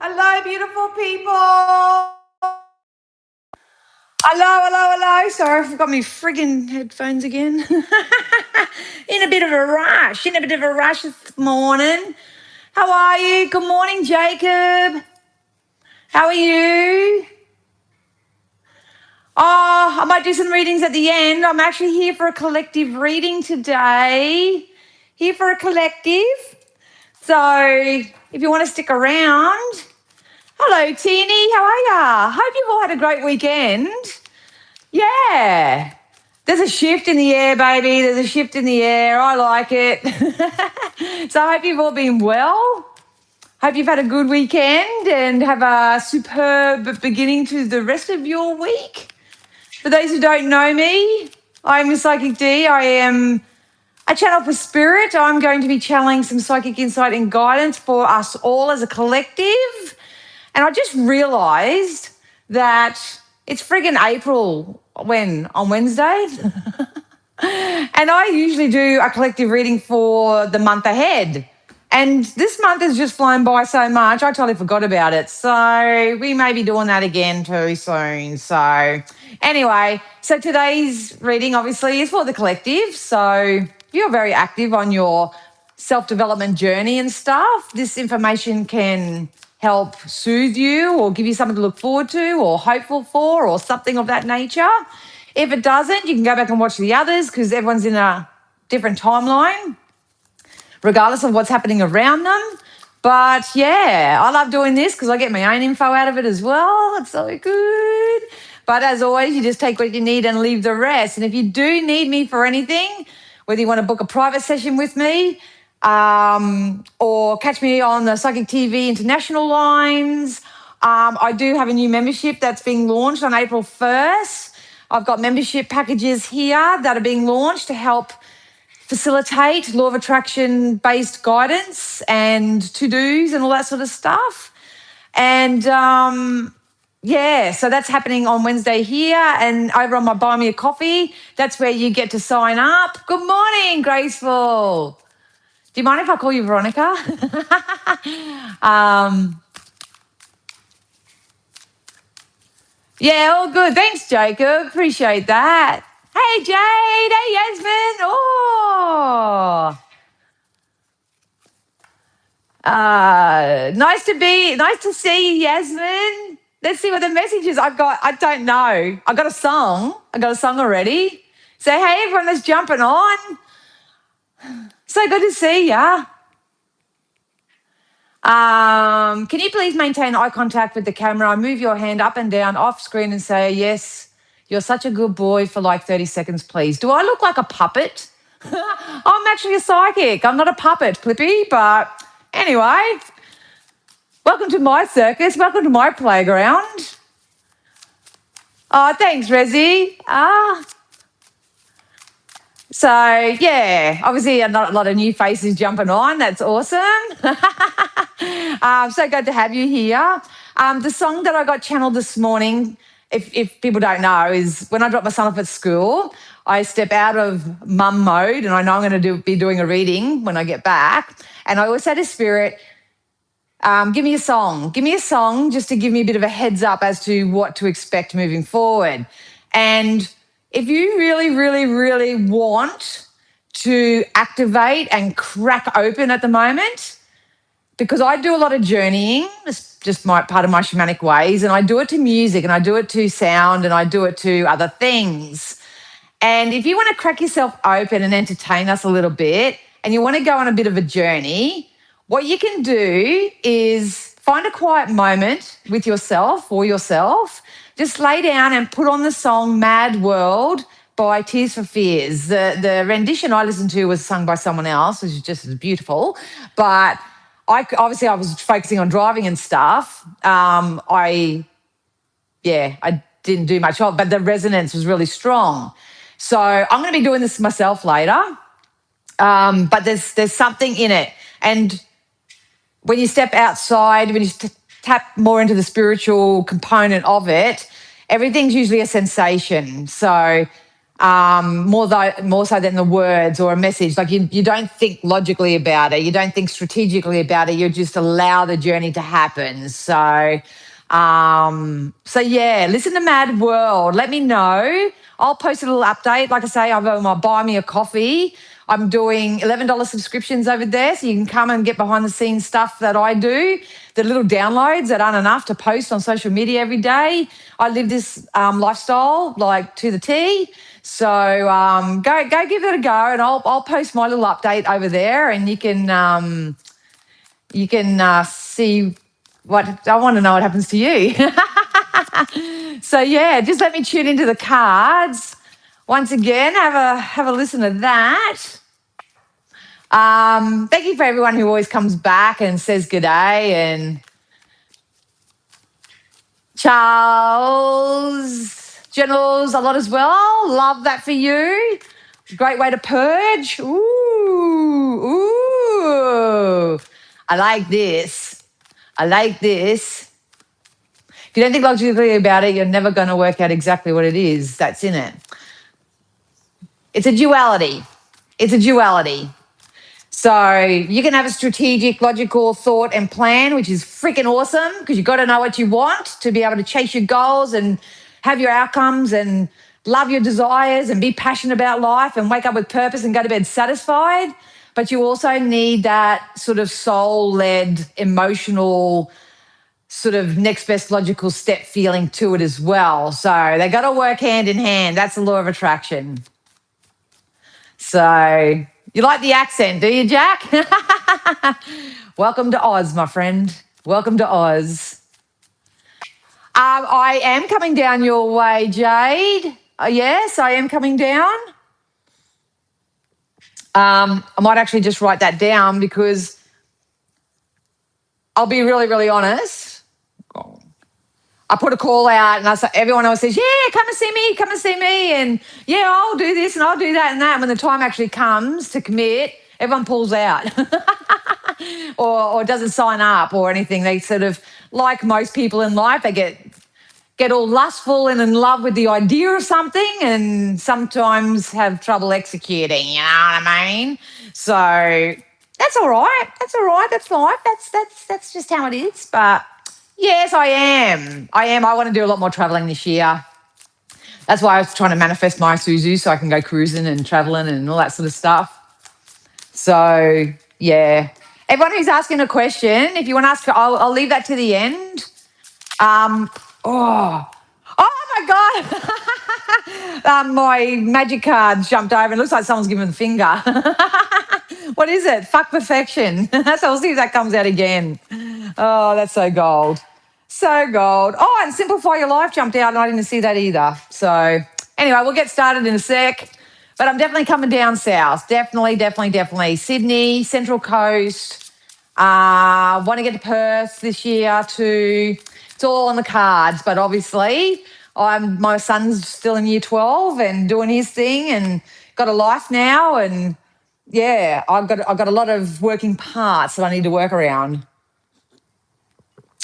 Hello, beautiful people. Hello. Sorry, I forgot my friggin' headphones again. In a bit of a rush this morning. How are you? Good morning, Jacob. How are you? Oh, I might do some readings at the end. I'm actually here for a collective reading today. Here for a collective. So if you want to stick around. Hello, Teeny. How are ya? Hope you've all had a great weekend. Yeah. There's a shift in the air, baby. There's a shift in the air. I like it. So I hope you've all been well. Hope you've had a good weekend and have a superb beginning to the rest of your week. For those who don't know me, I'm Psychic D. I am a channel for spirit. I'm going to be channeling some psychic insight and guidance for us all as a collective. And I just realised that it's friggin' April on Wednesday? And I usually do a collective reading for the month ahead. And this month has just flown by so much, I totally forgot about it. So we may be doing that again too soon. So anyway, so today's reading obviously is for the collective. So if you're very active on your self-development journey and stuff, this information can help soothe you or give you something to look forward to or hopeful for or something of that nature. If it doesn't, you can go back and watch the others because everyone's in a different timeline, regardless of what's happening around them. But yeah, I love doing this because I get my own info out of it as well. It's so good. But as always, you just take what you need and leave the rest. And if you do need me for anything, whether you want to book a private session with me, or catch me on the Psychic TV international lines. I do have a new membership that's being launched on April 1st. I've got membership packages here that are being launched to help facilitate law of attraction based guidance and to-dos and all that sort of stuff. And yeah, so that's happening on Wednesday here and over on my Buy Me a Coffee. That's where you get to sign up. Good morning, Graceful. Do you mind if I call you Veronica? Yeah, all good. Thanks, Jacob. Appreciate that. Hey, Jade. Hey, Yasmin. Oh, nice to see you, Yasmin. Let's see what the message is. I don't know. I got a song already. Say, hey, everyone that's jumping on. So good to see ya. Can you please maintain eye contact with the camera? Move your hand up and down off screen and say, yes, you're such a good boy for like 30 seconds, please. Do I look like a puppet? I'm actually a psychic. I'm not a puppet, Clippy, but anyway, welcome to my circus. Welcome to my playground. Oh, thanks, Rezi. So, yeah, obviously a lot of new faces jumping on. That's awesome. So good to have you here. The song that I got channeled this morning, if people don't know, is when I drop my son off at school, I step out of mum mode and I know I'm going to be doing a reading when I get back. And I always say to Spirit, give me a song. Give me a song just to give me a bit of a heads up as to what to expect moving forward. And if you really want to activate and crack open at the moment, because I do a lot of journeying, it's just part of my shamanic ways, and I do it to music and I do it to sound and I do it to other things. And if you want to crack yourself open and entertain us a little bit and you want to go on a bit of a journey, what you can do is find a quiet moment with yourself or yourself. Just lay down and put on the song Mad World by Tears for Fears. The rendition I listened to was sung by someone else, which is just as beautiful. But I was focusing on driving and stuff. I didn't do much of it, but the resonance was really strong. So I'm going to be doing this myself later. But there's something in it. And when you step outside, when you tap more into the spiritual component of it, everything's usually a sensation. So more so than the words or a message. Like you don't think logically about it. You don't think strategically about it. You just allow the journey to happen. So yeah, listen to Mad World. Let me know. I'll post a little update. Like I say, I've my Buy Me a Coffee. I'm doing $11 subscriptions over there, so you can come and get behind the scenes stuff that I do. The little downloads that aren't enough to post on social media every day. I live this lifestyle like to the T. So go give it a go, and I'll post my little update over there, and you can see what I want to know what happens to you. So yeah, just let me tune into the cards once again. Have a listen to that. Thank you for everyone who always comes back and says good day. And Charles, Generals, a lot as well. Love that for you. Great way to purge. Ooh. I like this. If you don't think logically about it, you're never going to work out exactly what it is that's in it. It's a duality. So you can have a strategic, logical thought and plan, which is freaking awesome because you've got to know what you want to be able to chase your goals and have your outcomes and love your desires and be passionate about life and wake up with purpose and go to bed satisfied. But you also need that sort of soul-led, emotional, sort of next best logical step feeling to it as well. So they got to work hand in hand. That's the law of attraction. So you like the accent, do you, Jack? Welcome to Oz, my friend. Welcome to Oz. I am coming down your way, Jade. Yes, I am coming down. I might actually just write that down because I'll be really, really honest. I put a call out and everyone always says, yeah, come and see me. And yeah, I'll do this and I'll do that and that. And when the time actually comes to commit, everyone pulls out or doesn't sign up or anything. They sort of, like most people in life, they get all lustful and in love with the idea of something and sometimes have trouble executing, you know what I mean? So that's all right. That's life. That's just how it is. But yes, I am. I want to do a lot more traveling this year. That's why I was trying to manifest my Isuzu so I can go cruising and traveling and all that sort of stuff. So, yeah. Everyone who's asking a question, if you want to ask, I'll leave that to the end. Oh my God. My magic card jumped over. It looks like someone's giving the finger. What is it? Fuck perfection. So we'll see if that comes out again. Oh, that's so gold. So gold. Oh, and Simplify Your Life jumped out and I didn't see that either. So anyway, we'll get started in a sec. But I'm definitely coming down south. Definitely. Sydney, Central Coast. Want to get to Perth this year too. It's all on the cards. But obviously, my son's still in year 12 and doing his thing and got a life now. And yeah, I've got a lot of working parts that I need to work around.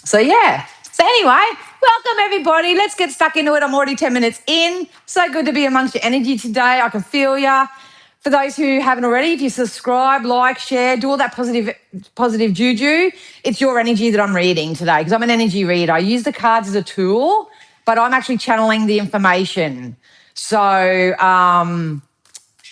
So yeah. So anyway, welcome everybody. Let's get stuck into it. I'm already 10 minutes in. So good to be amongst your energy today. I can feel ya. For those who haven't already, if you subscribe, like, share, do all that positive juju, it's your energy that I'm reading today because I'm an energy reader. I use the cards as a tool, but I'm actually channeling the information. So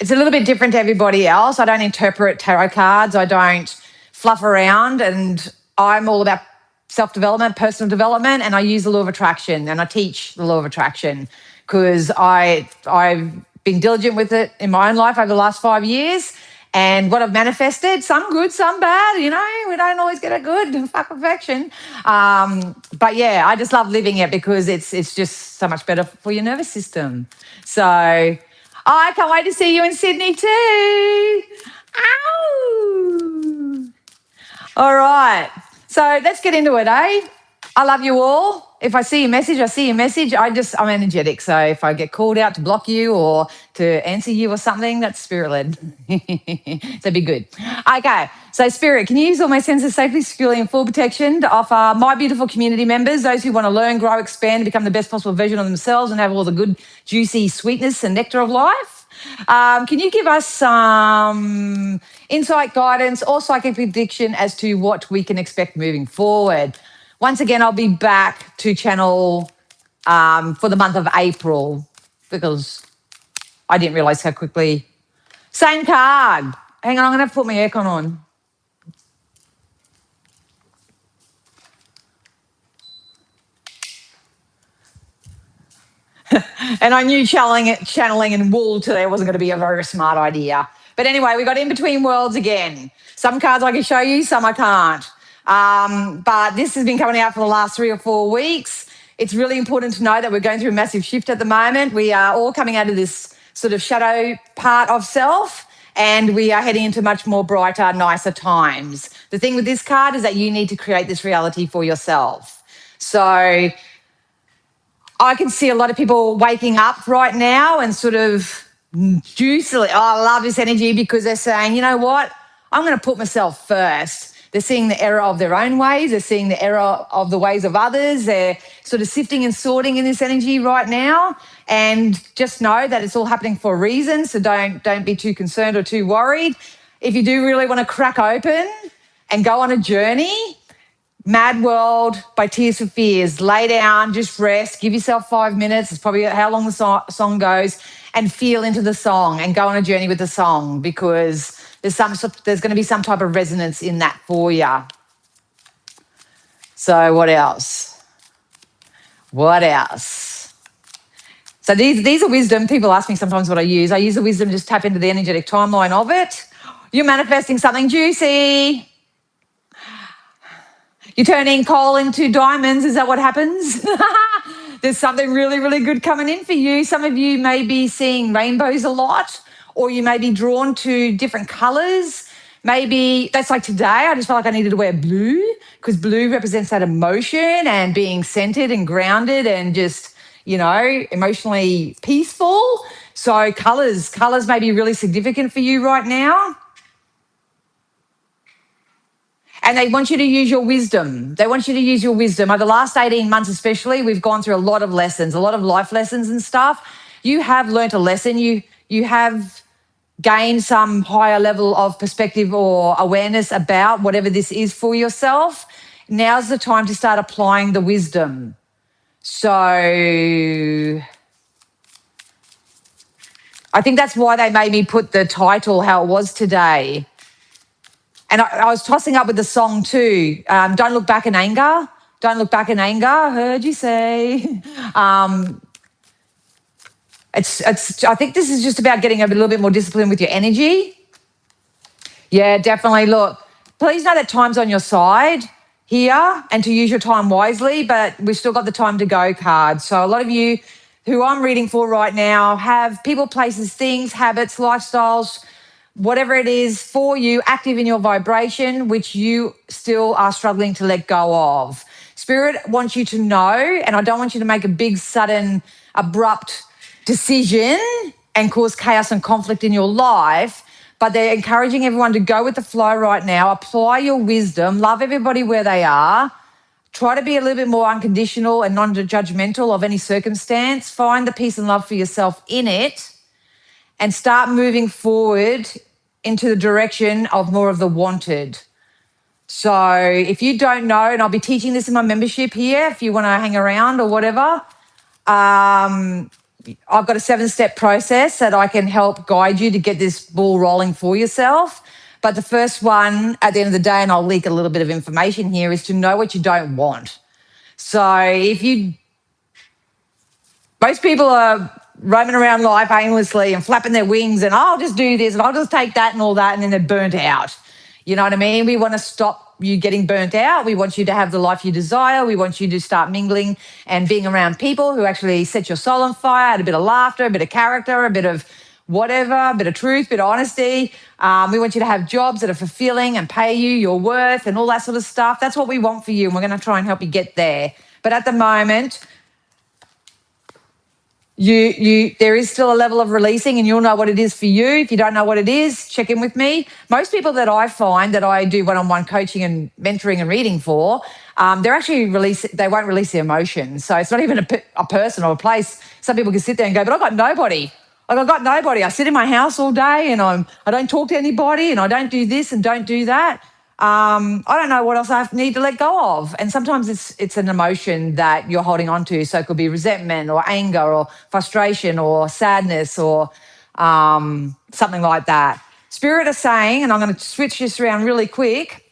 it's a little bit different to everybody else. I don't interpret tarot cards. I don't fluff around, and I'm all about self-development, personal development, and I use the law of attraction and I teach the law of attraction because I've been diligent with it in my own life over the last 5 years. And what I've manifested, some good, some bad, you know, we don't always get it good, fuck perfection. But yeah, I just love living it because it's just so much better for your nervous system. So I can't wait to see you in Sydney too. Ow! All right. So let's get into it, eh? I love you all. If I see your message, I see your message. I'm energetic. So if I get called out to block you or to answer you or something, that's spirit led. So be good. Okay. So spirit, can you use all my senses safely, securely, and full protection to offer my beautiful community members, those who want to learn, grow, expand, and become the best possible version of themselves and have all the good, juicy sweetness and nectar of life? Can you give us some insight, guidance, or psychic prediction as to what we can expect moving forward? Once again, I'll be back to channel for the month of April because I didn't realise how quickly. Same card. Hang on, I'm going to have to put my aircon on. And I knew channeling in wool today wasn't going to be a very smart idea. But anyway, we got in between worlds again. Some cards I can show you, some I can't. But this has been coming out for the last 3 or 4 weeks. It's really important to know that we're going through a massive shift at the moment. We are all coming out of this sort of shadow part of self, and we are heading into much more brighter, nicer times. The thing with this card is that you need to create this reality for yourself. So I can see a lot of people waking up right now and sort of juicily, I love this energy because they're saying, you know what, I'm going to put myself first. They're seeing the error of their own ways. They're seeing the error of the ways of others. They're sort of sifting and sorting in this energy right now. And just know that it's all happening for a reason. So don't be too concerned or too worried. If you do really want to crack open and go on a journey, Mad World by Tears for Fears. Lay down, just rest, give yourself 5 minutes. It's probably how long the song goes, and feel into the song and go on a journey with the song because there's going to be some type of resonance in that for you. So what else? What else? So these are wisdom. People ask me sometimes what I use. I use the wisdom, just tap into the energetic timeline of it. You're manifesting something juicy. You're turning coal into diamonds. Is that what happens? There's something really, really good coming in for you. Some of you may be seeing rainbows a lot, or you may be drawn to different colours. Maybe that's like today. I just felt like I needed to wear blue because blue represents that emotion and being centered and grounded and just, you know, emotionally peaceful. So colours may be really significant for you right now. And they want you to use your wisdom. They want you to use your wisdom. Over the last 18 months especially, we've gone through a lot of lessons, a lot of life lessons and stuff. You have learnt a lesson. You have gained some higher level of perspective or awareness about whatever this is for yourself. Now's the time to start applying the wisdom. So I think that's why they made me put the title how it was today. And I was tossing up with the song too. Don't look back in anger. Don't look back in anger. I heard you say. I think this is just about getting a little bit more disciplined with your energy. Yeah, definitely. Look, please know that time's on your side here and to use your time wisely, but we've still got the time to go card. So a lot of you who I'm reading for right now have people, places, things, habits, lifestyles, whatever it is for you, active in your vibration, which you still are struggling to let go of. Spirit wants you to know, and I don't want you to make a big, sudden, abrupt decision and cause chaos and conflict in your life, but they're encouraging everyone to go with the flow right now, apply your wisdom, love everybody where they are, try to be a little bit more unconditional and non-judgmental of any circumstance, find the peace and love for yourself in it, and start moving forward into the direction of more of the wanted. So if you don't know, and I'll be teaching this in my membership here, if you want to hang around or whatever, I've got a 7-step process that I can help guide you to get this ball rolling for yourself. But the first one at the end of the day, and I'll leak a little bit of information here, is to know what you don't want. So most people are roaming around life aimlessly and flapping their wings and I'll just do this and I'll just take that and all that, and then they're burnt out. You know what I mean? We want to stop you getting burnt out. We want you to have the life you desire. We want you to start mingling and being around people who actually set your soul on fire, add a bit of laughter, a bit of character, a bit of whatever, bit of truth, bit of honesty. We want you to have jobs that are fulfilling and pay you your worth and all that sort of stuff. That's what we want for you, and we're going to try and help you get there. But at the moment, there is still a level of releasing, and you'll know what it is for you. If you don't know what it is, check in with me. Most people that I find that I do one-on-one coaching and mentoring and reading for, they won't release their emotions. So it's not even a person or a place. Some people can sit there and go, but I've got nobody. Like, I've got nobody. I sit in my house all day and I don't talk to anybody and I don't do this and don't do that. I don't know what else I need to let go of. And sometimes it's an emotion that you're holding on to. So it could be resentment or anger or frustration or sadness or something like that. Spirit is saying, and I'm going to switch this around really quick,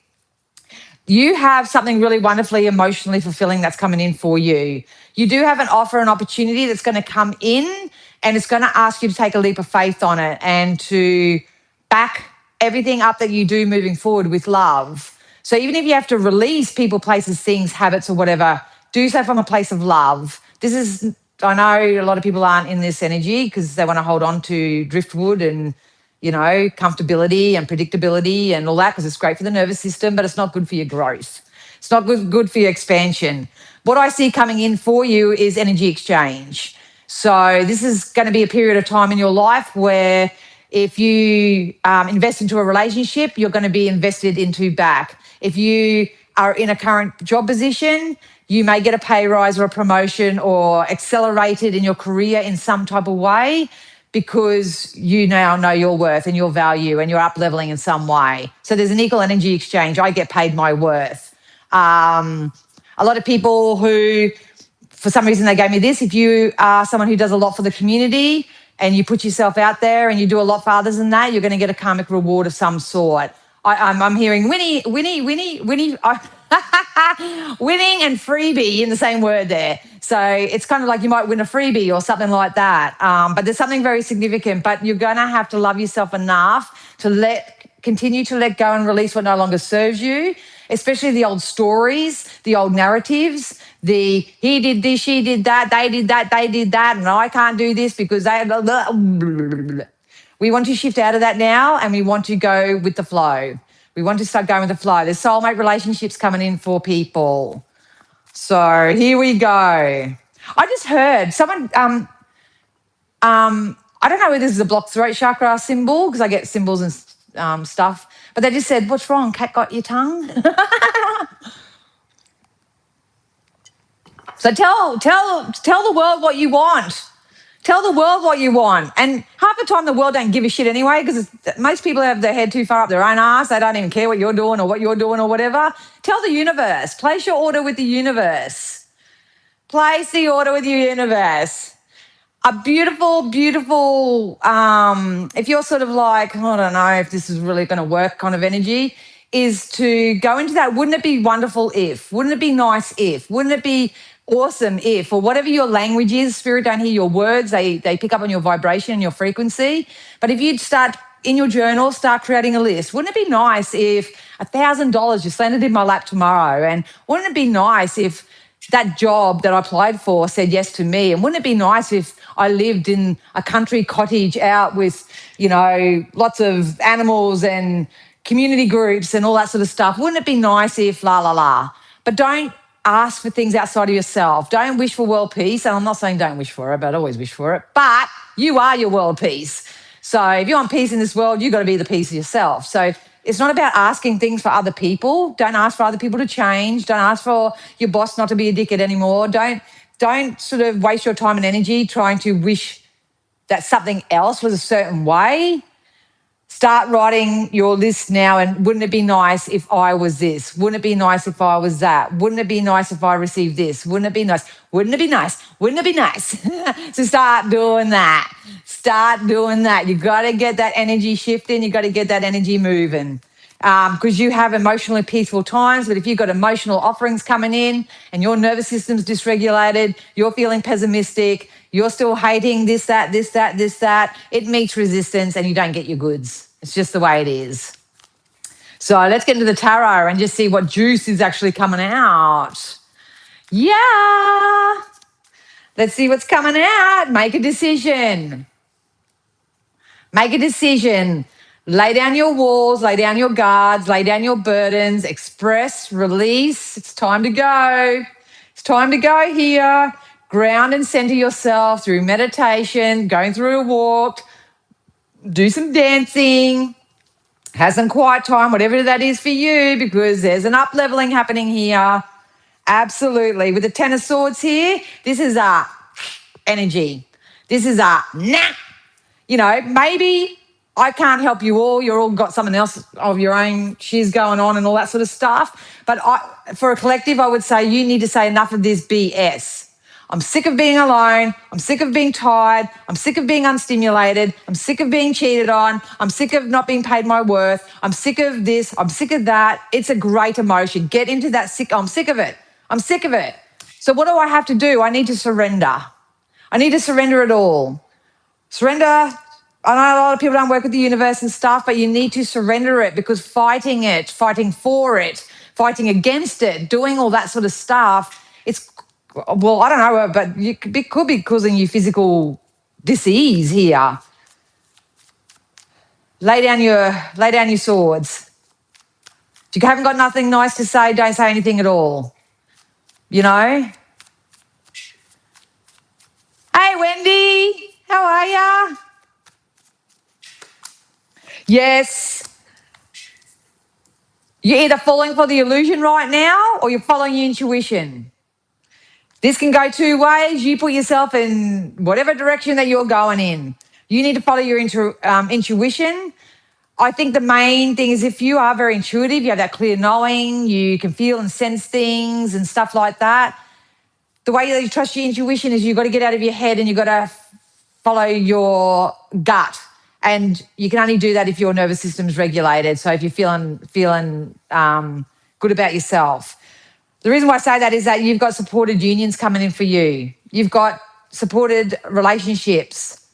you have something really wonderfully emotionally fulfilling that's coming in for you. You do have an offer, an opportunity that's going to come in, and it's going to ask you to take a leap of faith on it and to back everything up that you do moving forward with love. So even if you have to release people, places, things, habits, or whatever, do so from a place of love. I know a lot of people aren't in this energy because they want to hold on to driftwood and comfortability and predictability and all that because it's great for the nervous system, but it's not good for your growth. It's not good for your expansion. What I see coming in for you is energy exchange. So this is going to be a period of time in your life where if you invest into a relationship, you're going to be invested into back. If you are in a current job position, you may get a pay rise or a promotion or accelerated in your career in some type of way because you now know your worth and your value and you're up leveling in some way. So there's an equal energy exchange. I get paid my worth. A lot of people who, for some reason, they gave me this. If you are someone who does a lot for the community and you put yourself out there and you do a lot for others than that, you're going to get a karmic reward of some sort. I'm hearing winning and freebie in the same word there. So it's kind of like you might win a freebie or something like that. But there's something very significant. But you're going to have to love yourself enough to continue to let go and release what no longer serves you, especially the old stories, the old narratives, he did this, she did that, they did that, and I can't do this because they... Blah, blah, blah. We want to shift out of that now and we want to go with the flow. We want to start going with the flow. There's soulmate relationships coming in for people. So here we go. I just heard someone... I don't know whether this is a blocked throat chakra symbol because I get symbols and stuff, but they just said, "What's wrong? Cat got your tongue?" So tell the world what you want. Tell the world what you want. And half the time the world don't give a shit anyway because most people have their head too far up their own ass. They don't even care what you're doing or what you're doing or whatever. Tell the universe. Place your order with the universe. Place the order with your universe. A beautiful, beautiful, if you're sort of like, I don't know if this is really going to work kind of energy, is to go into that, wouldn't it be wonderful if? Wouldn't it be nice if? Wouldn't it be awesome if? Or whatever your language is, spirit don't hear your words, they pick up on your vibration and your frequency. But if you'd start in your journal, start creating a list. Wouldn't it be nice if $1,000 just landed in my lap tomorrow? And wouldn't it be nice if that job that I applied for said yes to me? And wouldn't it be nice if I lived in a country cottage out with, lots of animals and community groups and all that sort of stuff? Wouldn't it be nice if la, la, la? But don't ask for things outside of yourself. Don't wish for world peace. And I'm not saying don't wish for it, but always wish for it. But you are your world peace. So if you want peace in this world, you've got to be the peace of yourself. So it's not about asking things for other people. Don't ask for other people to change. Don't ask for your boss not to be a dickhead anymore. Don't sort of waste your time and energy trying to wish that something else was a certain way. Start writing your list now, and wouldn't it be nice if I was this? Wouldn't it be nice if I was that? Wouldn't it be nice if I received this? Wouldn't it be nice? Wouldn't it be nice? Wouldn't it be nice? So start doing that. Start doing that. You've got to get that energy shifting. You've got to get that energy moving. Because you have emotionally peaceful times, but if you've got emotional offerings coming in and your nervous system's dysregulated, you're feeling pessimistic, you're still hating this, that, it meets resistance and you don't get your goods. It's just the way it is. So let's get into the tarot and just see what juice is actually coming out. Yeah. Let's see what's coming out. Make a decision. Make a decision. Lay down your walls, lay down your guards, lay down your burdens, express, release. It's time to go. It's time to go here. Ground and center yourself through meditation, going through a walk, do some dancing, have some quiet time, whatever that is for you, because there's an up leveling happening here. Absolutely. With the Ten of Swords here, this is a energy. This is a nah. You know, maybe I can't help you all. You're all got something else of your own shiz going on and all that sort of stuff. But for a collective, I would say you need to say enough of this BS. I'm sick of being alone. I'm sick of being tired. I'm sick of being unstimulated. I'm sick of being cheated on. I'm sick of not being paid my worth. I'm sick of this. I'm sick of that. It's a great emotion. Get into that sick. I'm sick of it. I'm sick of it. So what do I have to do? I need to surrender. I need to surrender it all. Surrender. I know a lot of people don't work with the universe and stuff, but you need to surrender it, because fighting it, fighting for it, fighting against it, doing all that sort of stuff, it's, well, I don't know, but it could be causing you physical disease here. Lay down your swords. If you haven't got nothing nice to say, don't say anything at all. You know? Hey, Wendy, how are ya? Yes. You're either falling for the illusion right now or you're following your intuition. This can go two ways. You put yourself in whatever direction that you're going in. You need to follow your intuition. I think the main thing is if you are very intuitive, you have that clear knowing, you can feel and sense things and stuff like that. The way that you trust your intuition is you've got to get out of your head and you've got to follow your gut. And you can only do that if your nervous system's regulated. So if you're feeling good about yourself. The reason why I say that is that you've got supported unions coming in for you. You've got supported relationships.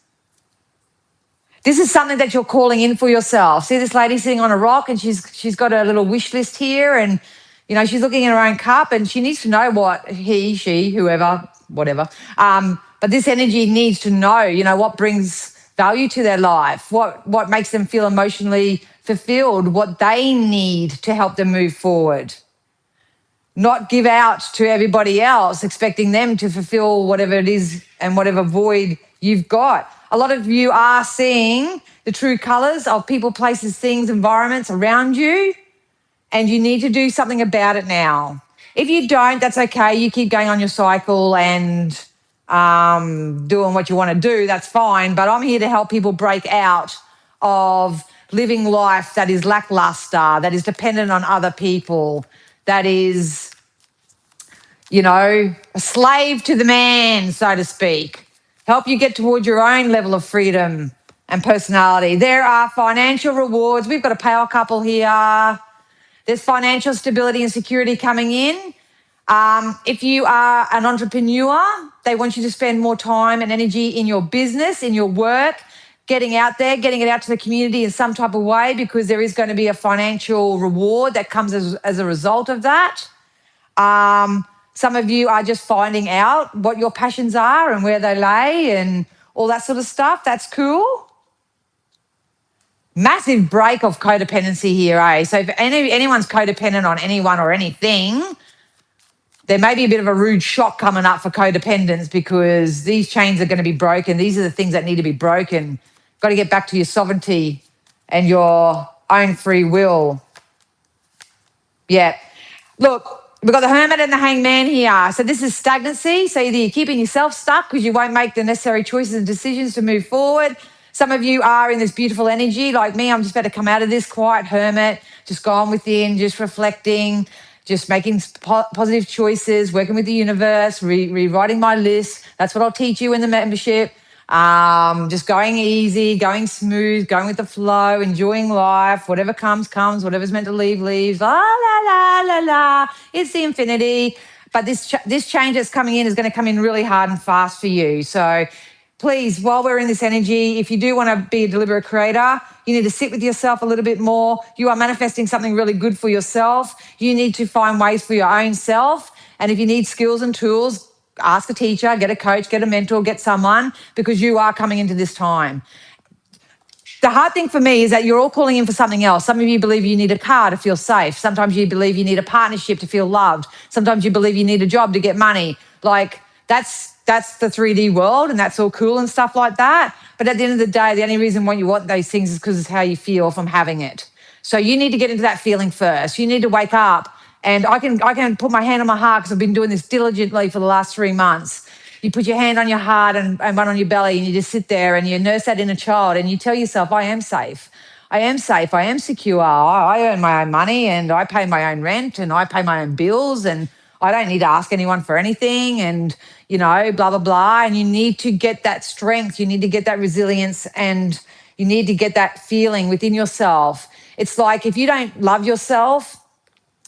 This is something that you're calling in for yourself. See this lady sitting on a rock and she's got a little wish list here, and you know, she's looking in her own cup and she needs to know what he, she, whoever, whatever. But this energy needs to know, you know, what brings value to their life, what makes them feel emotionally fulfilled, what they need to help them move forward. Not give out to everybody else, expecting them to fulfill whatever it is and whatever void you've got. A lot of you are seeing the true colours of people, places, things, environments around you, and you need to do something about it now. If you don't, that's okay. You keep going on your cycle and doing what you want to do, that's fine. But I'm here to help people break out of living life that is lackluster, that is dependent on other people, that is, you know, a slave to the man, so to speak. Help you get towards your own level of freedom and personality. There are financial rewards. We've got a power couple here. There's financial stability and security coming in. If you are an entrepreneur, they want you to spend more time and energy in your business, in your work, getting out there, getting it out to the community in some type of way, because there is going to be a financial reward that comes as a result of that. Some of you are just finding out what your passions are and where they lay and all that sort of stuff. That's cool. Massive break of codependency here, eh? So if anyone's codependent on anyone or anything, there may be a bit of a rude shock coming up for codependence, because these chains are going to be broken. These are the things that need to be broken. Got to get back to your sovereignty and your own free will. Yeah. Look, we've got the Hermit and the Hangman here. So this is stagnancy. So either you're keeping yourself stuck because you won't make the necessary choices and decisions to move forward. Some of you are in this beautiful energy like me. I'm just about to come out of this quiet hermit, just going within, just reflecting, just making positive choices, working with the universe, rewriting my list. That's what I'll teach you in the membership. Just going easy, going smooth, going with the flow, enjoying life. Whatever comes, comes. Whatever's meant to leave, leaves. La, la, la, la, la. It's the infinity. But this change that's coming in is going to come in really hard and fast for you. So please, while we're in this energy, if you do want to be a deliberate creator, you need to sit with yourself a little bit more. You are manifesting something really good for yourself. You need to find ways for your own self. And if you need skills and tools, ask a teacher, get a coach, get a mentor, get someone, because you are coming into this time. The hard thing for me is that you're all calling in for something else. Some of you believe you need a car to feel safe. Sometimes you believe you need a partnership to feel loved. Sometimes you believe you need a job to get money. Like that's the 3D world, and that's all cool and stuff like that. But at the end of the day, the only reason why you want those things is because it's how you feel from having it. So you need to get into that feeling first. You need to wake up. And I can put my hand on my heart because I've been doing this diligently for the last 3 months. You put your hand on your heart and one on your belly, and you just sit there and you nurse that inner child and you tell yourself, I am safe. I am safe. I am secure. I earn my own money and I pay my own rent and I pay my own bills and I don't need to ask anyone for anything and, blah, blah, blah. And you need to get that strength. You need to get that resilience and you need to get that feeling within yourself. It's like if you don't love yourself,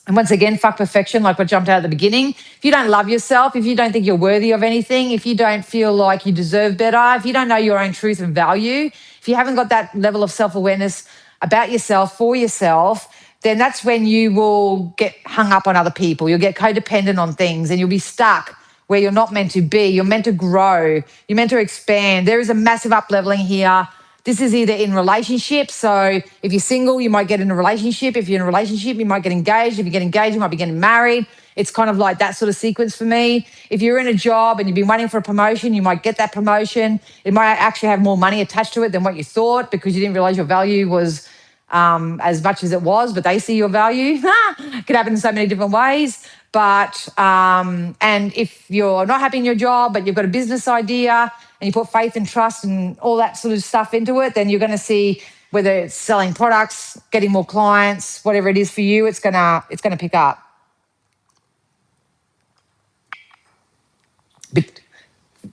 and once again, fuck perfection, like what jumped out at the beginning. If you don't love yourself, if you don't think you're worthy of anything, if you don't feel like you deserve better, if you don't know your own truth and value, if you haven't got that level of self-awareness about yourself, for yourself, then that's when you will get hung up on other people. You'll get codependent on things and you'll be stuck where you're not meant to be. You're meant to grow. You're meant to expand. There is a massive up-leveling here. This is either in relationships. So if you're single, you might get in a relationship. If you're in a relationship, you might get engaged. If you get engaged, you might be getting married. It's kind of like that sort of sequence for me. If you're in a job and you've been waiting for a promotion, you might get that promotion. It might actually have more money attached to it than what you thought because you didn't realize your value was as much as it was, but they see your value. It could happen in so many different ways. But, and if you're not happy in your job, but you've got a business idea and you put faith and trust and all that sort of stuff into it, then you're going to see whether it's selling products, getting more clients, whatever it is for you, it's going to pick up.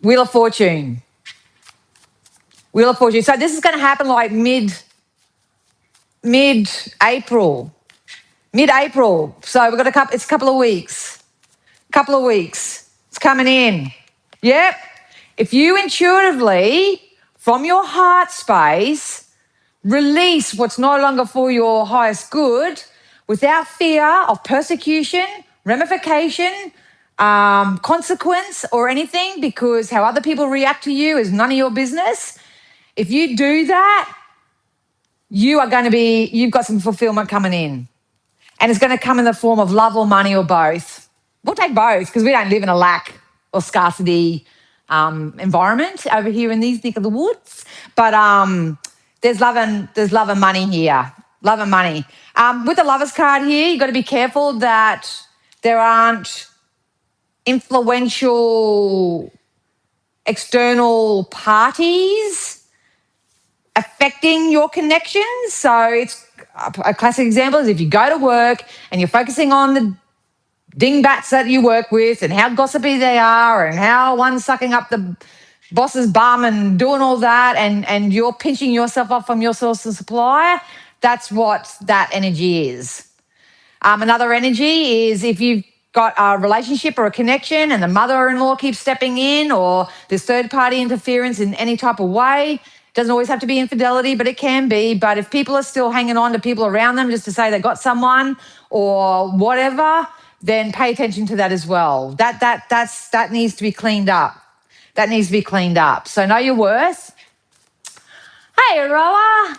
Wheel of Fortune. Wheel of Fortune. So this is going to happen like mid-April. Mid-April. So we've got it's a couple of weeks. It's coming in. Yep. If you intuitively, from your heart space, release what's no longer for your highest good without fear of persecution, ramification, consequence or anything, because how other people react to you is none of your business. If you do that, you've got some fulfillment coming in. And it's going to come in the form of love or money or both. We'll take both because we don't live in a lack or scarcity environment over here in these neck of the woods. But there's love and money here. Love and money. With the Lover's card here, you've got to be careful that there aren't influential external parties affecting your connections. So it's a classic example is if you go to work and you're focusing on the dingbats that you work with and how gossipy they are and how one's sucking up the boss's bum and doing all that and you're pinching yourself off from your source of supply, that's what that energy is. Another energy is if you've got a relationship or a connection and the mother-in-law keeps stepping in or there's third-party interference in any type of way. Doesn't always have to be infidelity, but it can be. But if people are still hanging on to people around them just to say they got someone or whatever, then pay attention to that as well. That needs to be cleaned up. That needs to be cleaned up. So know your worth. Hey, Aroa.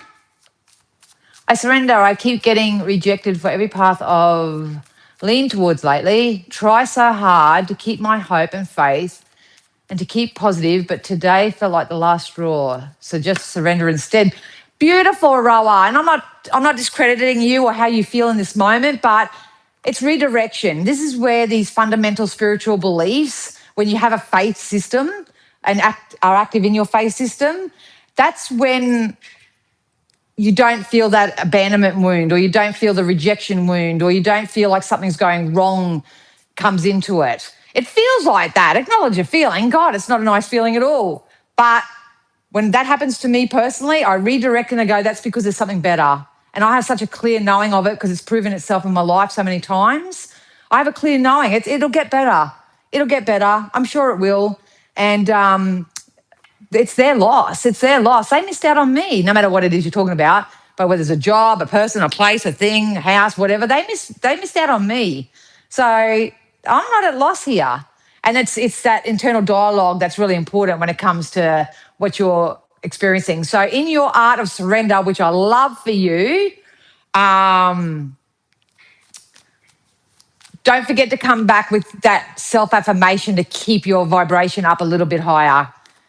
I surrender. I keep getting rejected for every path of lean towards lately. Try so hard to keep my hope and faith and to keep positive, but today felt like the last straw. So just surrender instead. Beautiful, Roa. And I'm not discrediting you or how you feel in this moment, but it's redirection. This is where these fundamental spiritual beliefs, when you have a faith system and are active in your faith system, that's when you don't feel that abandonment wound or you don't feel the rejection wound or you don't feel like something's going wrong comes into it. It feels like that. Acknowledge your feeling. God, it's not a nice feeling at all. But when that happens to me personally, I redirect and I go, that's because there's something better. And I have such a clear knowing of it because it's proven itself in my life so many times. I have a clear knowing. It'll get better. It'll get better. I'm sure it will. And it's their loss. It's their loss. They missed out on me, no matter what it is you're talking about. But whether it's a job, a person, a place, a thing, a house, whatever, they missed out on me. So I'm not at loss here. And it's that internal dialogue that's really important when it comes to what you're experiencing. So in your art of surrender, which I love for you, don't forget to come back with that self-affirmation to keep your vibration up a little bit higher.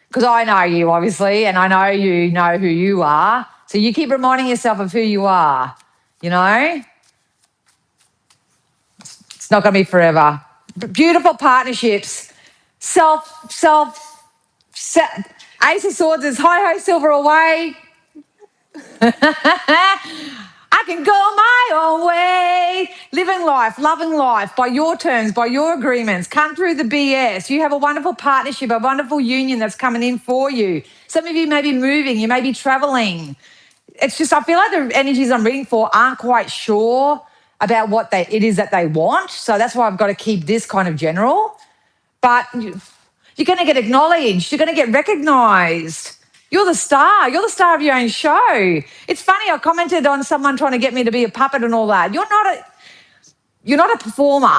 Because I know you, obviously, and I know you know who you are. So you keep reminding yourself of who you are, you know? It's not going to be forever. Beautiful partnerships. Ace of Swords is hi ho, silver away. I can go my own way, living life, loving life by your terms, by your agreements. Come through the BS. You have a wonderful partnership, a wonderful union that's coming in for you. Some of you may be moving, you may be traveling. It's just, I feel like the energies I'm reading for aren't quite sure about what it is that they want. So that's why I've got to keep this kind of general. But you're going to get acknowledged. You're going to get recognized. You're the star. You're the star of your own show. It's funny, I commented on someone trying to get me to be a puppet and all that. You're not a performer.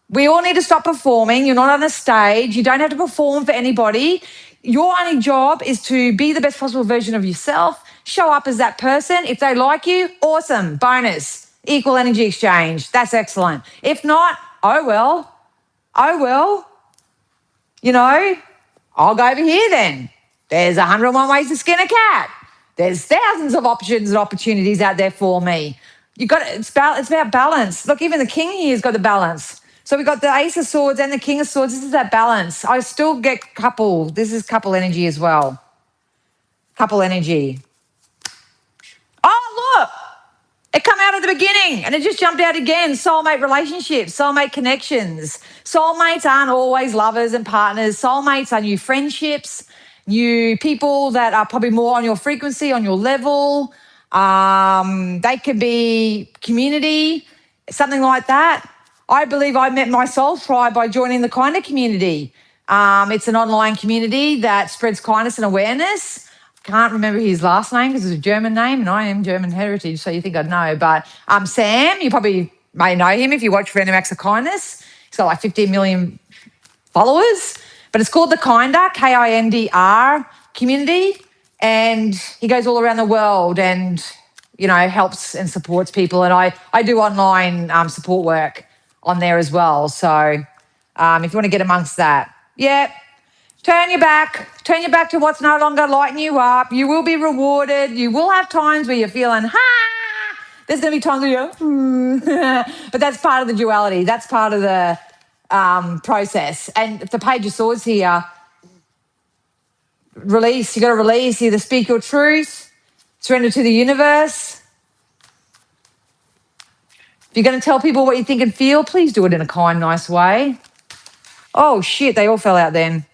We all need to stop performing. You're not on a stage. You don't have to perform for anybody. Your only job is to be the best possible version of yourself. Show up as that person. If they like you, awesome. Bonus. Equal energy exchange. That's excellent. If not, oh well. Oh well. You know, I'll go over here then. There's 101 ways to skin a cat. There's thousands of options and opportunities out there for me. It's about balance. Look, even the king here has got the balance. So we've got the ace of swords and the king of swords. This is that balance. I still get couple. This is couple energy as well. Couple energy. Oh, look. It come out at the beginning and it just jumped out again. Soulmate relationships, soulmate connections. Soulmates aren't always lovers and partners. Soulmates are new friendships, new people that are probably more on your frequency, on your level. They could be community, something like that. I believe I met my soul tribe by joining the Kinder community. It's an online community that spreads kindness and awareness. Can't remember his last name because it's a German name and I am German heritage, so you think I'd know. But Sam, you probably may know him if you watch Random Acts of Kindness. He's got like 15 million followers. But it's called the Kinder, Kindr community. And he goes all around the world and, you know, helps and supports people. And I do online support work on there as well. So if you want to get amongst that, yeah. Turn your back to what's no longer lighting you up. You will be rewarded. You will have times where you're feeling, there's going to be times where you're, but that's part of the duality. That's part of the process. And if the page of swords here, release, you got to release, either speak your truth, surrender to the universe. If you're going to tell people what you think and feel, please do it in a kind, nice way. Oh, shit, they all fell out then.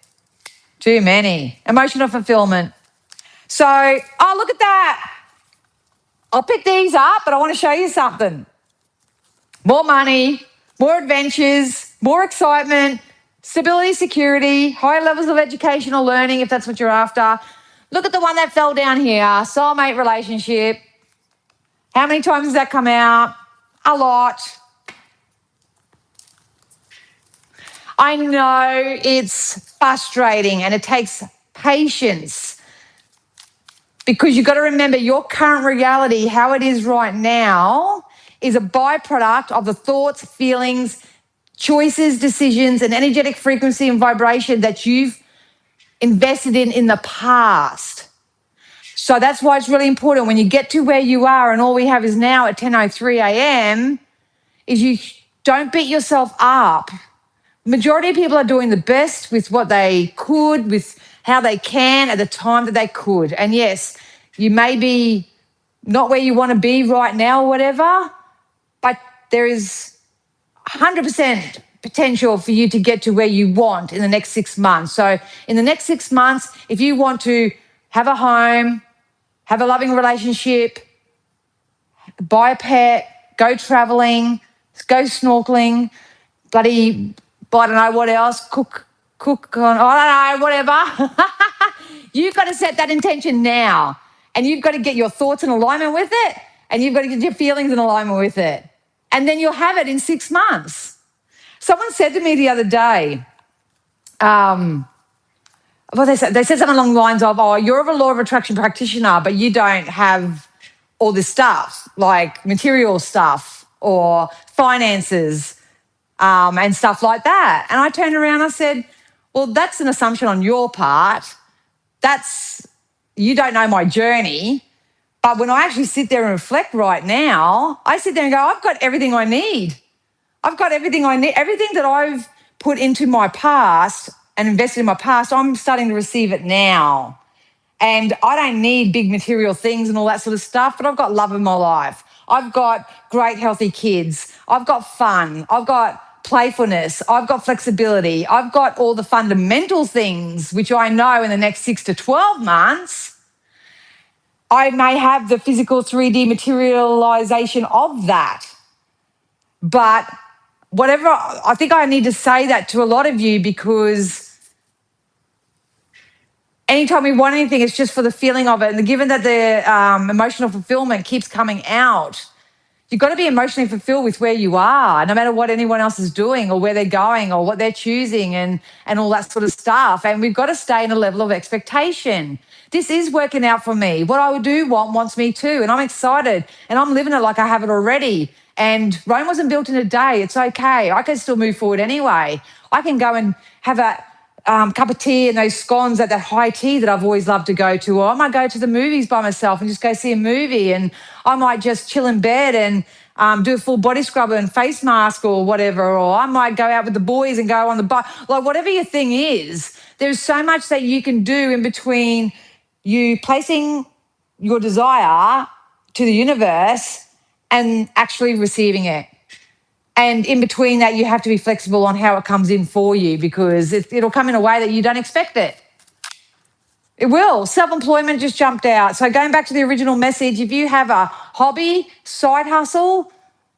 Too many. Emotional fulfillment. So, oh, look at that. I'll pick these up, but I want to show you something. More money, more adventures, more excitement, stability, security, higher levels of educational learning, if that's what you're after. Look at the one that fell down here, soulmate relationship. How many times has that come out? A lot. I know it's frustrating and it takes patience because you've got to remember your current reality, how it is right now, is a byproduct of the thoughts, feelings, choices, decisions, and energetic frequency and vibration that you've invested in the past. So that's why it's really important when you get to where you are and all we have is now at 10:03 a.m. is you don't beat yourself up. Majority of people are doing the best with what they could, with how they can at the time that they could. And yes, you may be not where you want to be right now or whatever, but there is 100% potential for you to get to where you want in the next 6 months. So in the next 6 months, if you want to have a home, have a loving relationship, buy a pet, go traveling, go snorkeling, bloody, I don't know what else, cook on, I don't know, whatever. You've got to set that intention now. And you've got to get your thoughts in alignment with it. And you've got to get your feelings in alignment with it. And then you'll have it in 6 months. Someone said to me the other day, well, they said something along the lines of, oh, you're a law of attraction practitioner, but you don't have all this stuff, like material stuff or finances and stuff like that. And I turned around and I said, well, that's an assumption on your part. You don't know my journey. But when I actually sit there and reflect right now, I sit there and go, I've got everything I need. I've got everything I need. Everything that I've put into my past and invested in my past, I'm starting to receive it now. And I don't need big material things and all that sort of stuff, but I've got love in my life. I've got great, healthy kids. I've got fun. I've got playfulness. I've got flexibility. I've got all the fundamental things, which I know in the next 6 to 12 months, I may have the physical 3D materialization of that. But whatever, I think I need to say that to a lot of you, because anytime we want anything, it's just for the feeling of it. And given that the emotional fulfillment keeps coming out, you've got to be emotionally fulfilled with where you are, no matter what anyone else is doing or where they're going or what they're choosing and all that sort of stuff. And we've got to stay in a level of expectation. This is working out for me. What I do wants me too. And I'm excited and I'm living it like I have it already. And Rome wasn't built in a day. It's okay. I can still move forward anyway. I can go and have a cup of tea and those scones at that high tea that I've always loved to go to. Or I might go to the movies by myself and just go see a movie. And I might just chill in bed and do a full body scrub and face mask or whatever. Or I might go out with the boys and go on the bike. Like whatever your thing is, there's so much that you can do in between you placing your desire to the universe and actually receiving it. And in between that, you have to be flexible on how it comes in for you, because it'll come in a way that you don't expect it. It will. Self-employment just jumped out. So going back to the original message, if you have a hobby, side hustle,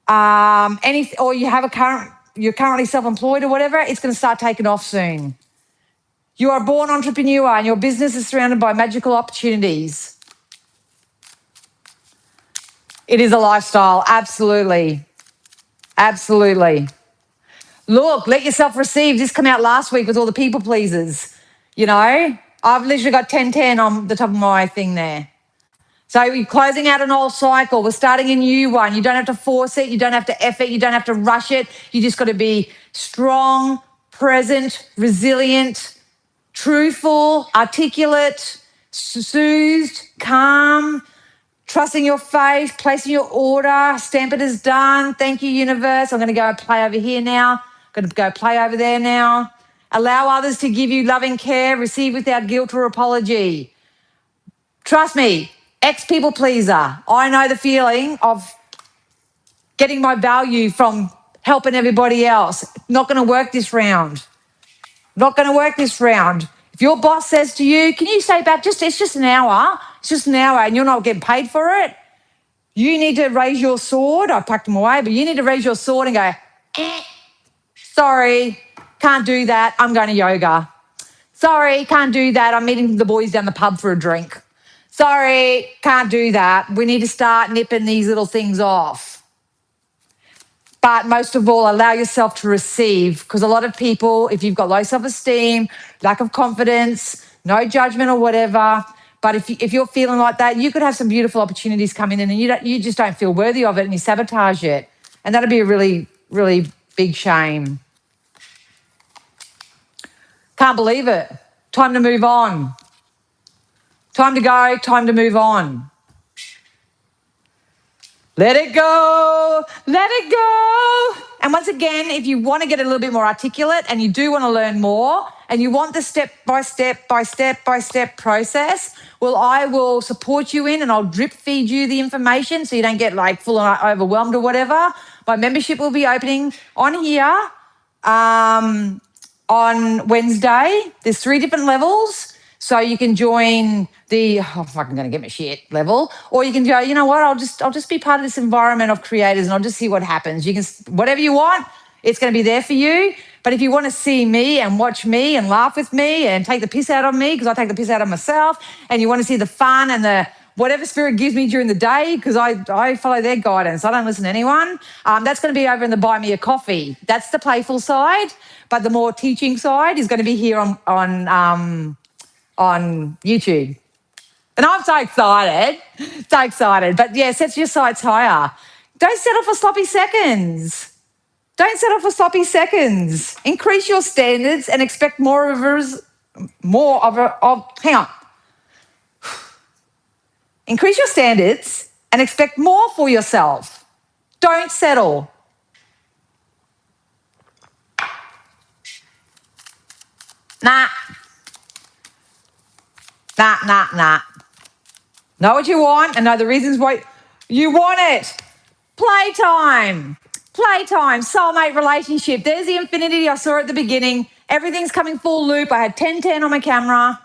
or you're currently self-employed or whatever, it's going to start taking off soon. You are a born entrepreneur and your business is surrounded by magical opportunities. It is a lifestyle, absolutely. Absolutely. Look, let yourself receive. This came out last week with all the people pleasers. You know, I've literally got 1010 on the top of my thing there. So you're closing out an old cycle. We're starting a new one. You don't have to force it. You don't have to F it. You don't have to rush it. You just got to be strong, present, resilient, truthful, articulate, soothed, calm, trusting your faith, placing your order, stamp it as done. Thank you, universe. I'm going to go play over here now. I'm going to go play over there now. Allow others to give you loving care. Receive without guilt or apology. Trust me, ex-people pleaser. I know the feeling of getting my value from helping everybody else. Not going to work this round. Not going to work this round. If your boss says to you, can you stay back? It's just an hour. It's just an hour and you're not getting paid for it. You need to raise your sword. I packed them away, but you need to raise your sword and go, sorry, can't do that. I'm going to yoga. Sorry, can't do that. I'm meeting the boys down the pub for a drink. Sorry, can't do that. We need to start nipping these little things off. But most of all, allow yourself to receive, because a lot of people, if you've got low self-esteem, lack of confidence, no judgment or whatever, but if you're feeling like that, you could have some beautiful opportunities coming in and you just don't feel worthy of it and you sabotage it. And that'd be a really, really big shame. Can't believe it. Time to move on. Time to go, time to move on. Let it go, let it go. And once again, if you want to get a little bit more articulate and you do want to learn more and you want the step-by-step process, well, I will support you in and I'll drip feed you the information so you don't get like full on overwhelmed or whatever. My membership will be opening on here on Wednesday. There's 3 different levels. So you can join the fucking going to get my shit level, or you can go, you know what, I'll just be part of this environment of creators and I'll just see what happens. You can, whatever you want, it's going to be there for you. But if you want to see me and watch me and laugh with me and take the piss out of me, because I take the piss out of myself, and you want to see the fun and the whatever spirit gives me during the day, because I follow their guidance. I don't listen to anyone. That's going to be over in the Buy Me a Coffee. That's the playful side. But the more teaching side is going to be here on on YouTube. And I'm so excited, so excited. But yeah, set your sights higher. Don't settle for sloppy seconds. Don't settle for sloppy seconds. Increase your standards and expect more hang on. Increase your standards and expect more for yourself. Don't settle. Nah. Nah. Know what you want and know the reasons why you want it. Playtime. Playtime. Soulmate relationship. There's the infinity I saw at the beginning. Everything's coming full loop. I had 1010 on my camera.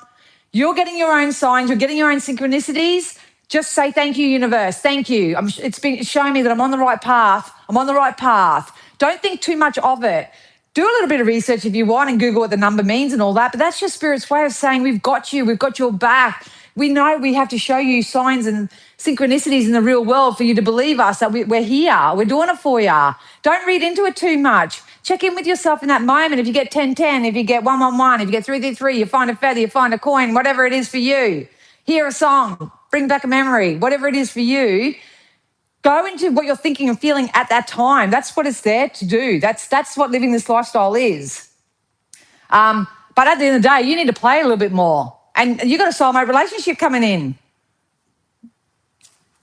You're getting your own signs. You're getting your own synchronicities. Just say thank you, universe. Thank you. It's showing me that I'm on the right path. I'm on the right path. Don't think too much of it. Do a little bit of research if you want and Google what the number means and all that. But that's your spirit's way of saying we've got you. We've got your back. We know we have to show you signs and synchronicities in the real world for you to believe us that we're here. We're doing it for you. Don't read into it too much. Check in with yourself in that moment. If you get 1010, if you get 111, if you get 333, you find a feather, you find a coin, whatever it is for you. Hear a song, bring back a memory, whatever it is for you. Go into what you're thinking and feeling at that time. That's what it's there to do. That's what living this lifestyle is. But at the end of the day, you need to play a little bit more. And you've got a soulmate relationship coming in.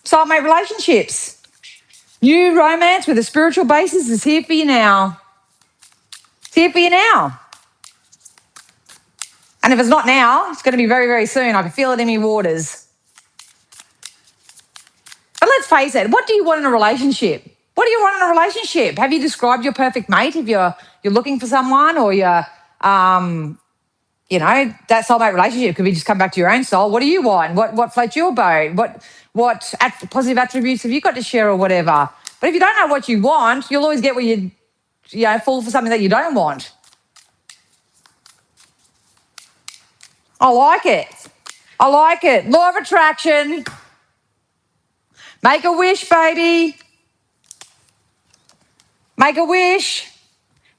Soulmate relationships. New romance with a spiritual basis is here for you now. It's here for you now. And if it's not now, it's going to be very, very soon. I can feel it in my waters. But let's face it, what do you want in a relationship? What do you want in a relationship? Have you described your perfect mate if you're looking for someone or you're, that soulmate relationship could be just come back to your own soul. What do you want? What floats your boat? What positive attributes have you got to share or whatever? But if you don't know what you want, you'll always get where you fall for something that you don't want. I like it. Law of attraction. Make a wish, baby. Make a wish.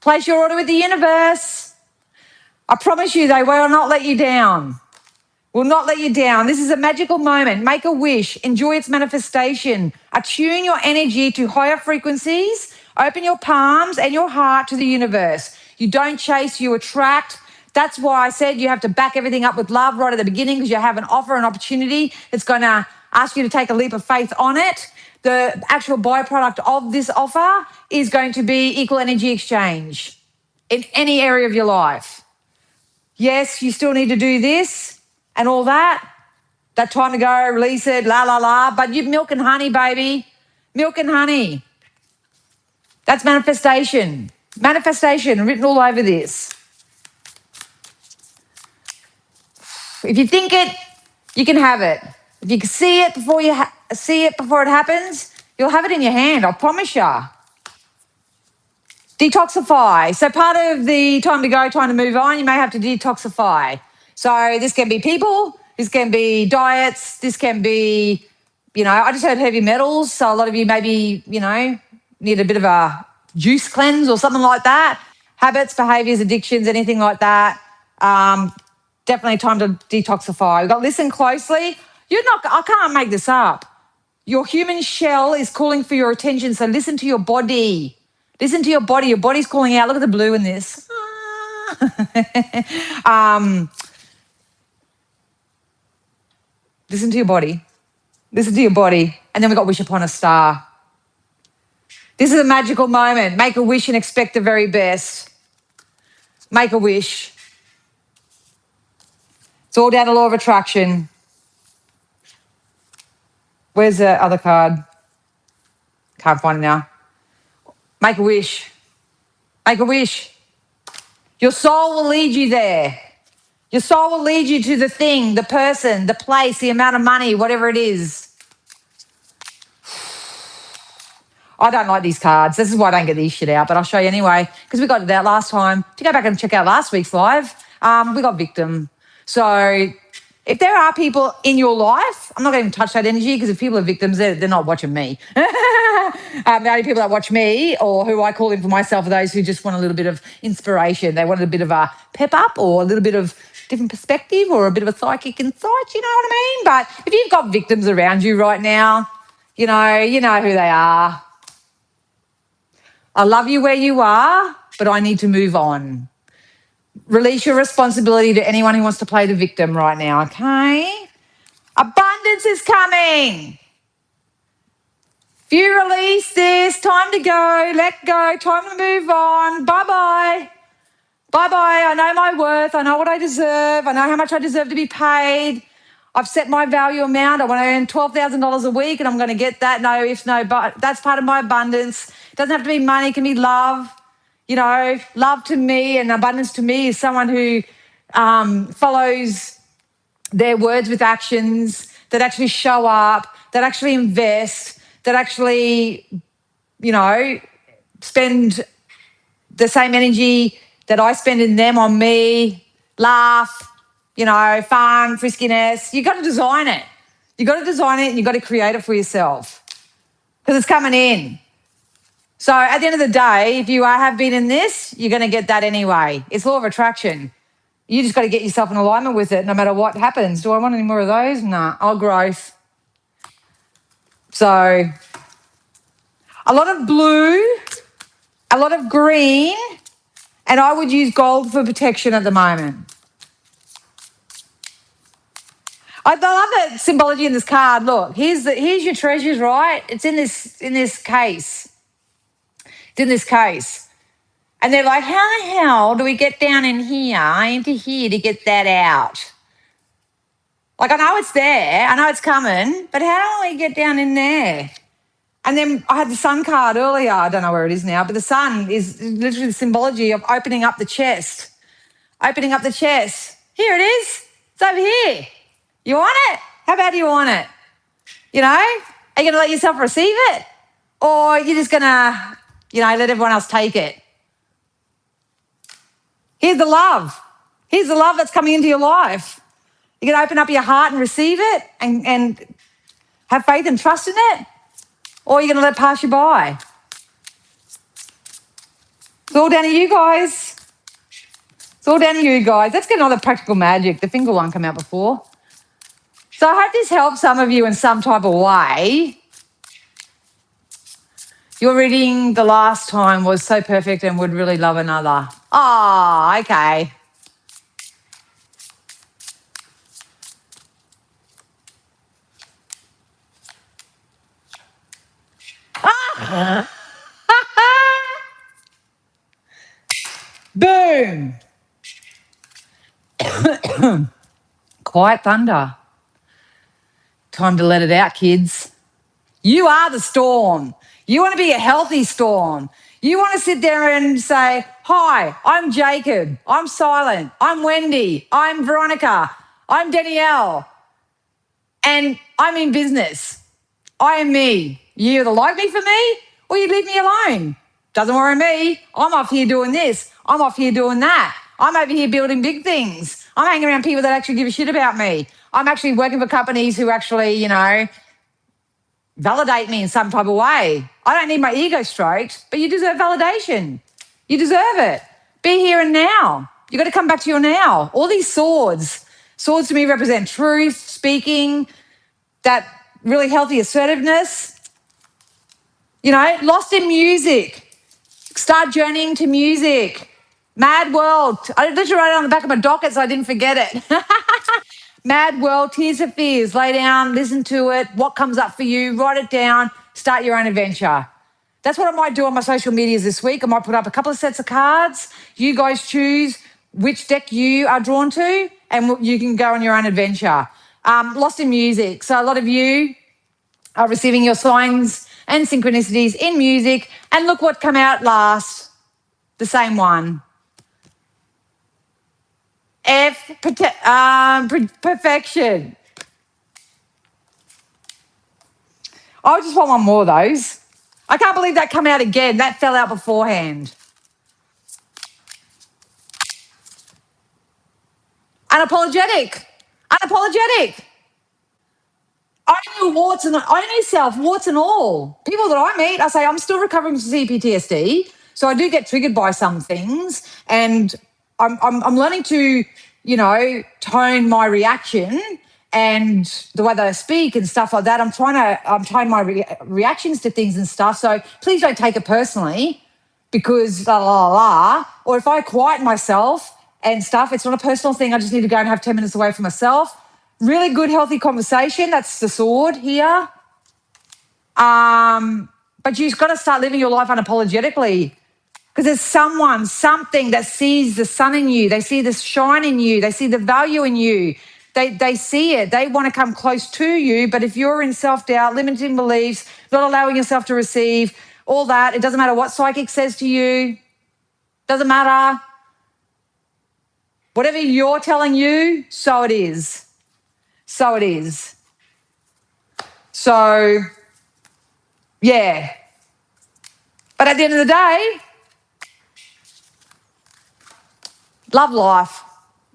Place your order with the universe. I promise you they will not let you down. Will not let you down. This is a magical moment. Make a wish. Enjoy its manifestation. Attune your energy to higher frequencies. Open your palms and your heart to the universe. You don't chase, you attract. That's why I said you have to back everything up with love right at the beginning because you have an offer, an opportunity that's going to ask you to take a leap of faith on it. The actual byproduct of this offer is going to be equal energy exchange in any area of your life. Yes, you still need to do this and all that. That time to go, release it, but you milk and honey, baby. Milk and honey. That's manifestation. Manifestation written all over this. If you think it, you can have it. If you can see it before it happens, you'll have it in your hand. I promise you. Detoxify. So part of the time to go, time to move on, you may have to detoxify. So this can be people, this can be diets, this can be, I just heard heavy metals. So a lot of you maybe, need a bit of a juice cleanse or something like that. Habits, behaviours, addictions, anything like that. Definitely time to detoxify. We've got to listen closely. I can't make this up. Your human shell is calling for your attention. So listen to your body. Listen to your body. Your body's calling out. Look at the blue in this. Listen to your body. Listen to your body. And then we've got wish upon a star. This is a magical moment. Make a wish and expect the very best. Make a wish. It's all down to law of attraction. Where's the other card? Can't find it now. Make a wish. Make a wish. Your soul will lead you there. Your soul will lead you to the thing, the person, the place, the amount of money, whatever it is. I don't like these cards. This is why I don't get these shit out, but I'll show you anyway because we got it out last time. To go back and check out last week's live, we got victim. So if there are people in your life, I'm not going to touch that energy because if people are victims, they're not watching me. The only people that watch me or who I call in for myself are those who just want a little bit of inspiration. They want a bit of a pep up or a little bit of different perspective or a bit of a psychic insight, you know what I mean? But if you've got victims around you right now, you know who they are. I love you where you are, but I need to move on. Release your responsibility to anyone who wants to play the victim right now, okay? Abundance is coming. If you release this, time to go, let go, time to move on. Bye-bye. Bye-bye. I know my worth. I know what I deserve. I know how much I deserve to be paid. I've set my value amount. I want to earn $12,000 a week and I'm going to get that. No ifs, no but. That's part of my abundance. It doesn't have to be money. It can be love. You know, love to me and abundance to me is someone who follows their words with actions, that actually show up, that actually invest, that actually, you know, spend the same energy that I spend in them on me, laugh, you know, fun, friskiness. You got to design it. You got to design it and you got to create it for yourself because it's coming in. So at the end of the day, if you have been in this, you're going to get that anyway. It's law of attraction. You just got to get yourself in alignment with it no matter what happens. Do I want any more of those? Nah, I'll growth. So a lot of blue, a lot of green, and I would use gold for protection at the moment. I love that symbology in this card. Look, here's your treasures, right? It's in this case. It's in this case. And they're like, how the hell do we get down in here, into here to get that out? Like, I know it's there. I know it's coming. But how do we get down in there? And then I had the sun card earlier. I don't know where it is now. But the sun is literally the symbology of opening up the chest. Opening up the chest. Here it is. It's over here. You want it? How bad do you want it? You know? Are you going to let yourself receive it? Or you're just going to, you know, let everyone else take it? Here's the love. Here's the love that's coming into your life. You're going to open up your heart and receive it and have faith and trust in it? Or you're going to let it pass you by? It's all down to you guys. It's all down to you guys. Let's get another practical magic. The finger one came out before. So I hope this helps some of you in some type of way. Your reading the last time was so perfect and would really love another. Oh, okay. Boom. Quiet thunder. Time to let it out, kids. You are the storm. You want to be a healthy storm. You want to sit there and say, hi, I'm Jacob. I'm Silent. I'm Wendy. I'm Veronica. I'm Danielle. And I'm in business. I am me. You either like me for me or you leave me alone. Doesn't worry me. I'm off here doing this. I'm off here doing that. I'm over here building big things. I'm hanging around people that actually give a shit about me. I'm actually working for companies who actually, you know, validate me in some type of way. I don't need my ego stroked, but you deserve validation. You deserve it. Be here and now. You got to come back to your now. All these swords. Swords to me represent truth, speaking, that really healthy assertiveness. You know, lost in music. Start journeying to music. Mad World. I literally wrote it on the back of my docket so I didn't forget it. Mad World, Tears of Fears. Lay down, listen to it. What comes up for you? Write it down. Start your own adventure. That's what I might do on my social medias this week. I might put up a couple of sets of cards. You guys choose which deck you are drawn to and you can go on your own adventure. Lost in music. So a lot of you are receiving your signs and synchronicities in music. And look what came out last. The same one. Perfection. I just want one more of those. I can't believe that came out again. That fell out beforehand. Unapologetic. Unapologetic. I knew warts and I knew self, warts and all. People that I meet, I say, I'm still recovering from CPTSD. So I do get triggered by some things. And I'm learning to, tone my reaction and the way that I speak and stuff like that. I'm trying to tone my reactions to things and stuff. So please don't take it personally because la la la. Or if I quiet myself and stuff, it's not a personal thing. I just need to go and have 10 minutes away from myself. Really good, healthy conversation. That's the sword here. But you've got to start living your life unapologetically. Because there's something that sees the sun in you. They see the shine in you. They see the value in you. They see it. They want to come close to you. But if you're in self-doubt, limiting beliefs, not allowing yourself to receive, all that, it doesn't matter what psychic says to you. Doesn't matter. Whatever you're telling you, so it is. So it is. So, yeah. But at the end of the day, love life.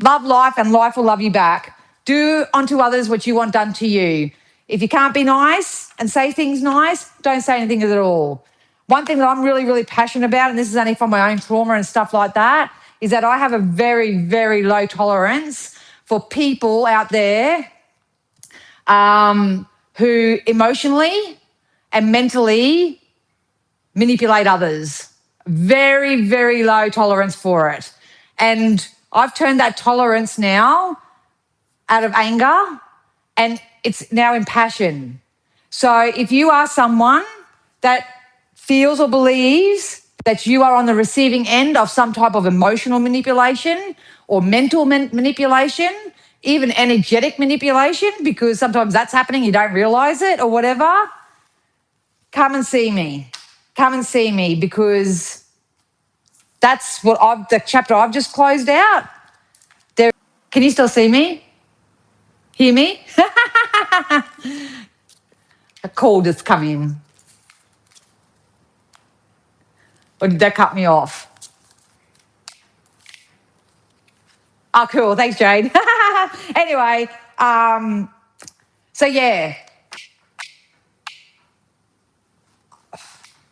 Love life and life will love you back. Do unto others what you want done to you. If you can't be nice and say things nice, don't say anything at all. One thing that I'm really, really passionate about, and this is only from my own trauma and stuff like that, is that I have a very, very low tolerance for people out there who emotionally and mentally manipulate others. Very, very low tolerance for it. And I've turned that tolerance now out of anger and it's now in passion. So if you are someone that feels or believes that you are on the receiving end of some type of emotional manipulation or mental manipulation, even energetic manipulation, because sometimes that's happening, you don't realize it or whatever, come and see me. Come and see me because that's what the chapter I've just closed out. Can you still see me? Hear me? A call just come in. Or did that cut me off? Oh, cool. Thanks, Jade. Anyway, so yeah.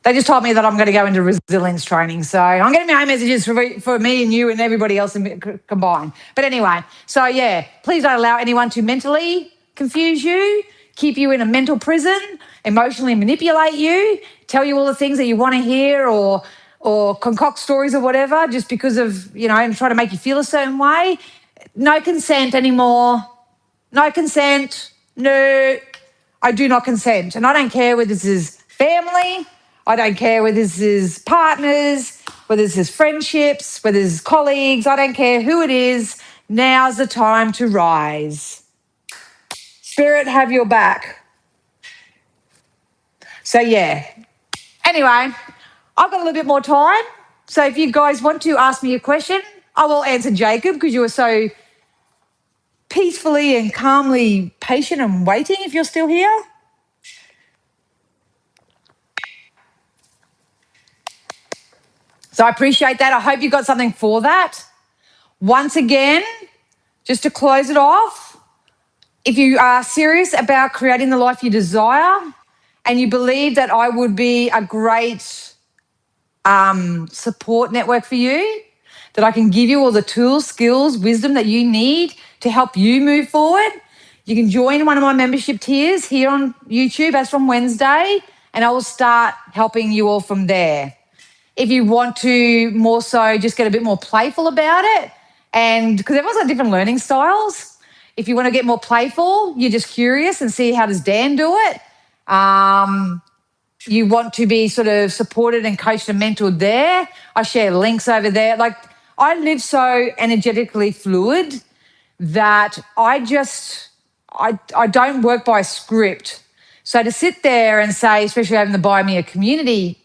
They just told me that I'm going to go into resilience training. So I'm getting my own messages for me and you and everybody else combined. But anyway, so yeah, please don't allow anyone to mentally confuse you, keep you in a mental prison, emotionally manipulate you, tell you all the things that you want to hear or concoct stories or whatever just because of, and try to make you feel a certain way. No consent anymore. No consent. No, I do not consent. And I don't care whether this is family. I don't care whether this is partners, whether this is friendships, whether this is colleagues. I don't care who it is. Now's the time to rise. Spirit, have your back. So, yeah. Anyway, I've got a little bit more time. So if you guys want to ask me a question, I will answer Jacob because you were so peacefully and calmly patient and waiting if you're still here. So I appreciate that. I hope you got something for that. Once again, just to close it off, if you are serious about creating the life you desire and you believe that I would be a great support network for you, that I can give you all the tools, skills, wisdom that you need to help you move forward, you can join one of my membership tiers here on YouTube as from Wednesday, and I will start helping you all from there. If you want to more so just get a bit more playful about it, and because everyone's got different learning styles, if you want to get more playful, you're just curious and see how does Dan do it. You want to be sort of supported and coached and mentored there. I share links over there. Like I live so energetically fluid that I don't work by script. So to sit there and say, especially having to buy me a community,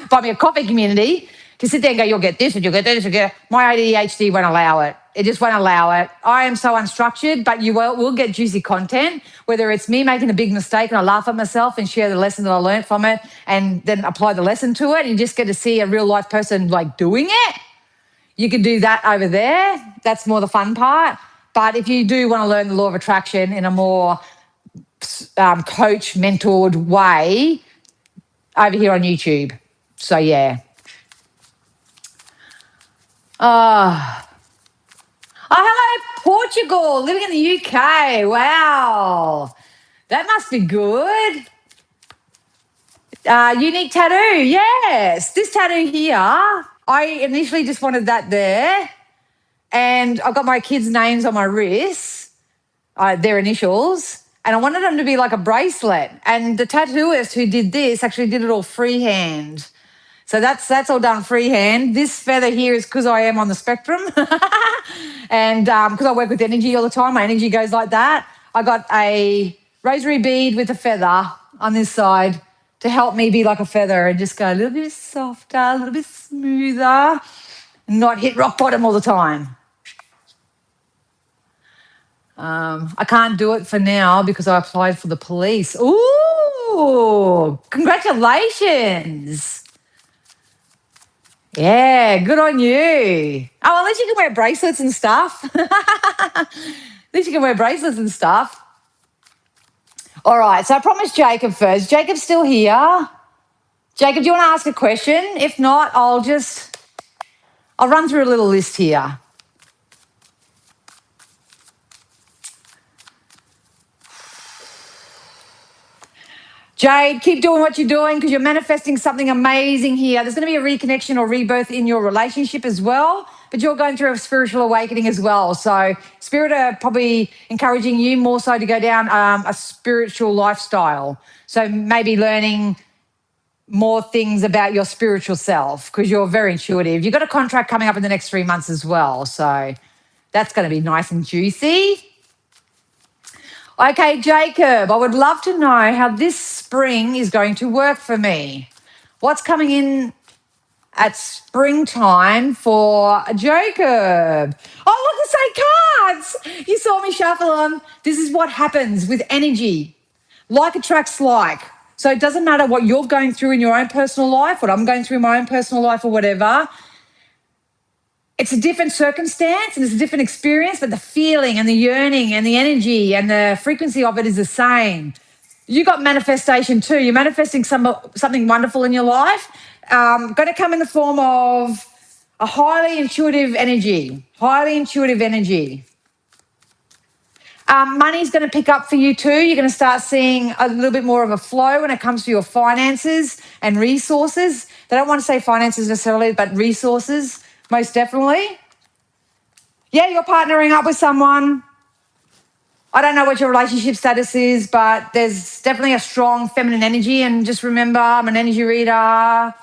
buy me a coffee community, to sit there and go, you'll get this and you'll get this, my ADHD won't allow it. It just won't allow it. I am so unstructured, but you will get juicy content, whether it's me making a big mistake and I laugh at myself and share the lesson that I learned from it and then apply the lesson to it and you just get to see a real life person like doing it. You can do that over there. That's more the fun part. But if you do want to learn the law of attraction in a more coach, mentored way, over here on YouTube. So, yeah. Oh, hello, Portugal, living in the UK. Wow. That must be good. Unique tattoo, yes. This tattoo here, I initially just wanted that there. And I got my kids' names on my wrists, their initials, and I wanted them to be like a bracelet. And the tattooist who did this actually did it all freehand. So that's all done freehand. This feather here is because I am on the spectrum, and because I work with energy all the time, my energy goes like that. I got a rosary bead with a feather on this side to help me be like a feather and just go a little bit softer, a little bit smoother, and not hit rock bottom all the time. I can't do it for now because I applied for the police. Ooh, congratulations. Yeah, good on you. Oh, at least you can wear bracelets and stuff. At least you can wear bracelets and stuff. All right, so I promised Jacob first. Jacob's still here. Jacob, do you want to ask a question? If not, I'll run through a little list here. Jade, keep doing what you're doing because you're manifesting something amazing here. There's going to be a reconnection or rebirth in your relationship as well, but you're going through a spiritual awakening as well. So Spirit are probably encouraging you more so to go down a spiritual lifestyle. So maybe learning more things about your spiritual self because you're very intuitive. You've got a contract coming up in the next 3 months as well. So that's going to be nice and juicy. Okay, Jacob, I would love to know how this spring is going to work for me. What's coming in at springtime for Jacob? Oh, look, the same cards. You saw me shuffle them. This is what happens with energy. Like attracts like. So it doesn't matter what you're going through in your own personal life, what I'm going through in my own personal life or whatever. It's a different circumstance and it's a different experience, but the feeling and the yearning and the energy and the frequency of it is the same. You got manifestation too. You're manifesting something wonderful in your life. Going to come in the form of a highly intuitive energy. Highly intuitive energy. Money's going to pick up for you too. You're going to start seeing a little bit more of a flow when it comes to your finances and resources. They don't want to say finances necessarily, but resources. Most definitely. Yeah, you're partnering up with someone. I don't know what your relationship status is, but there's definitely a strong feminine energy. And just remember, I'm an energy reader.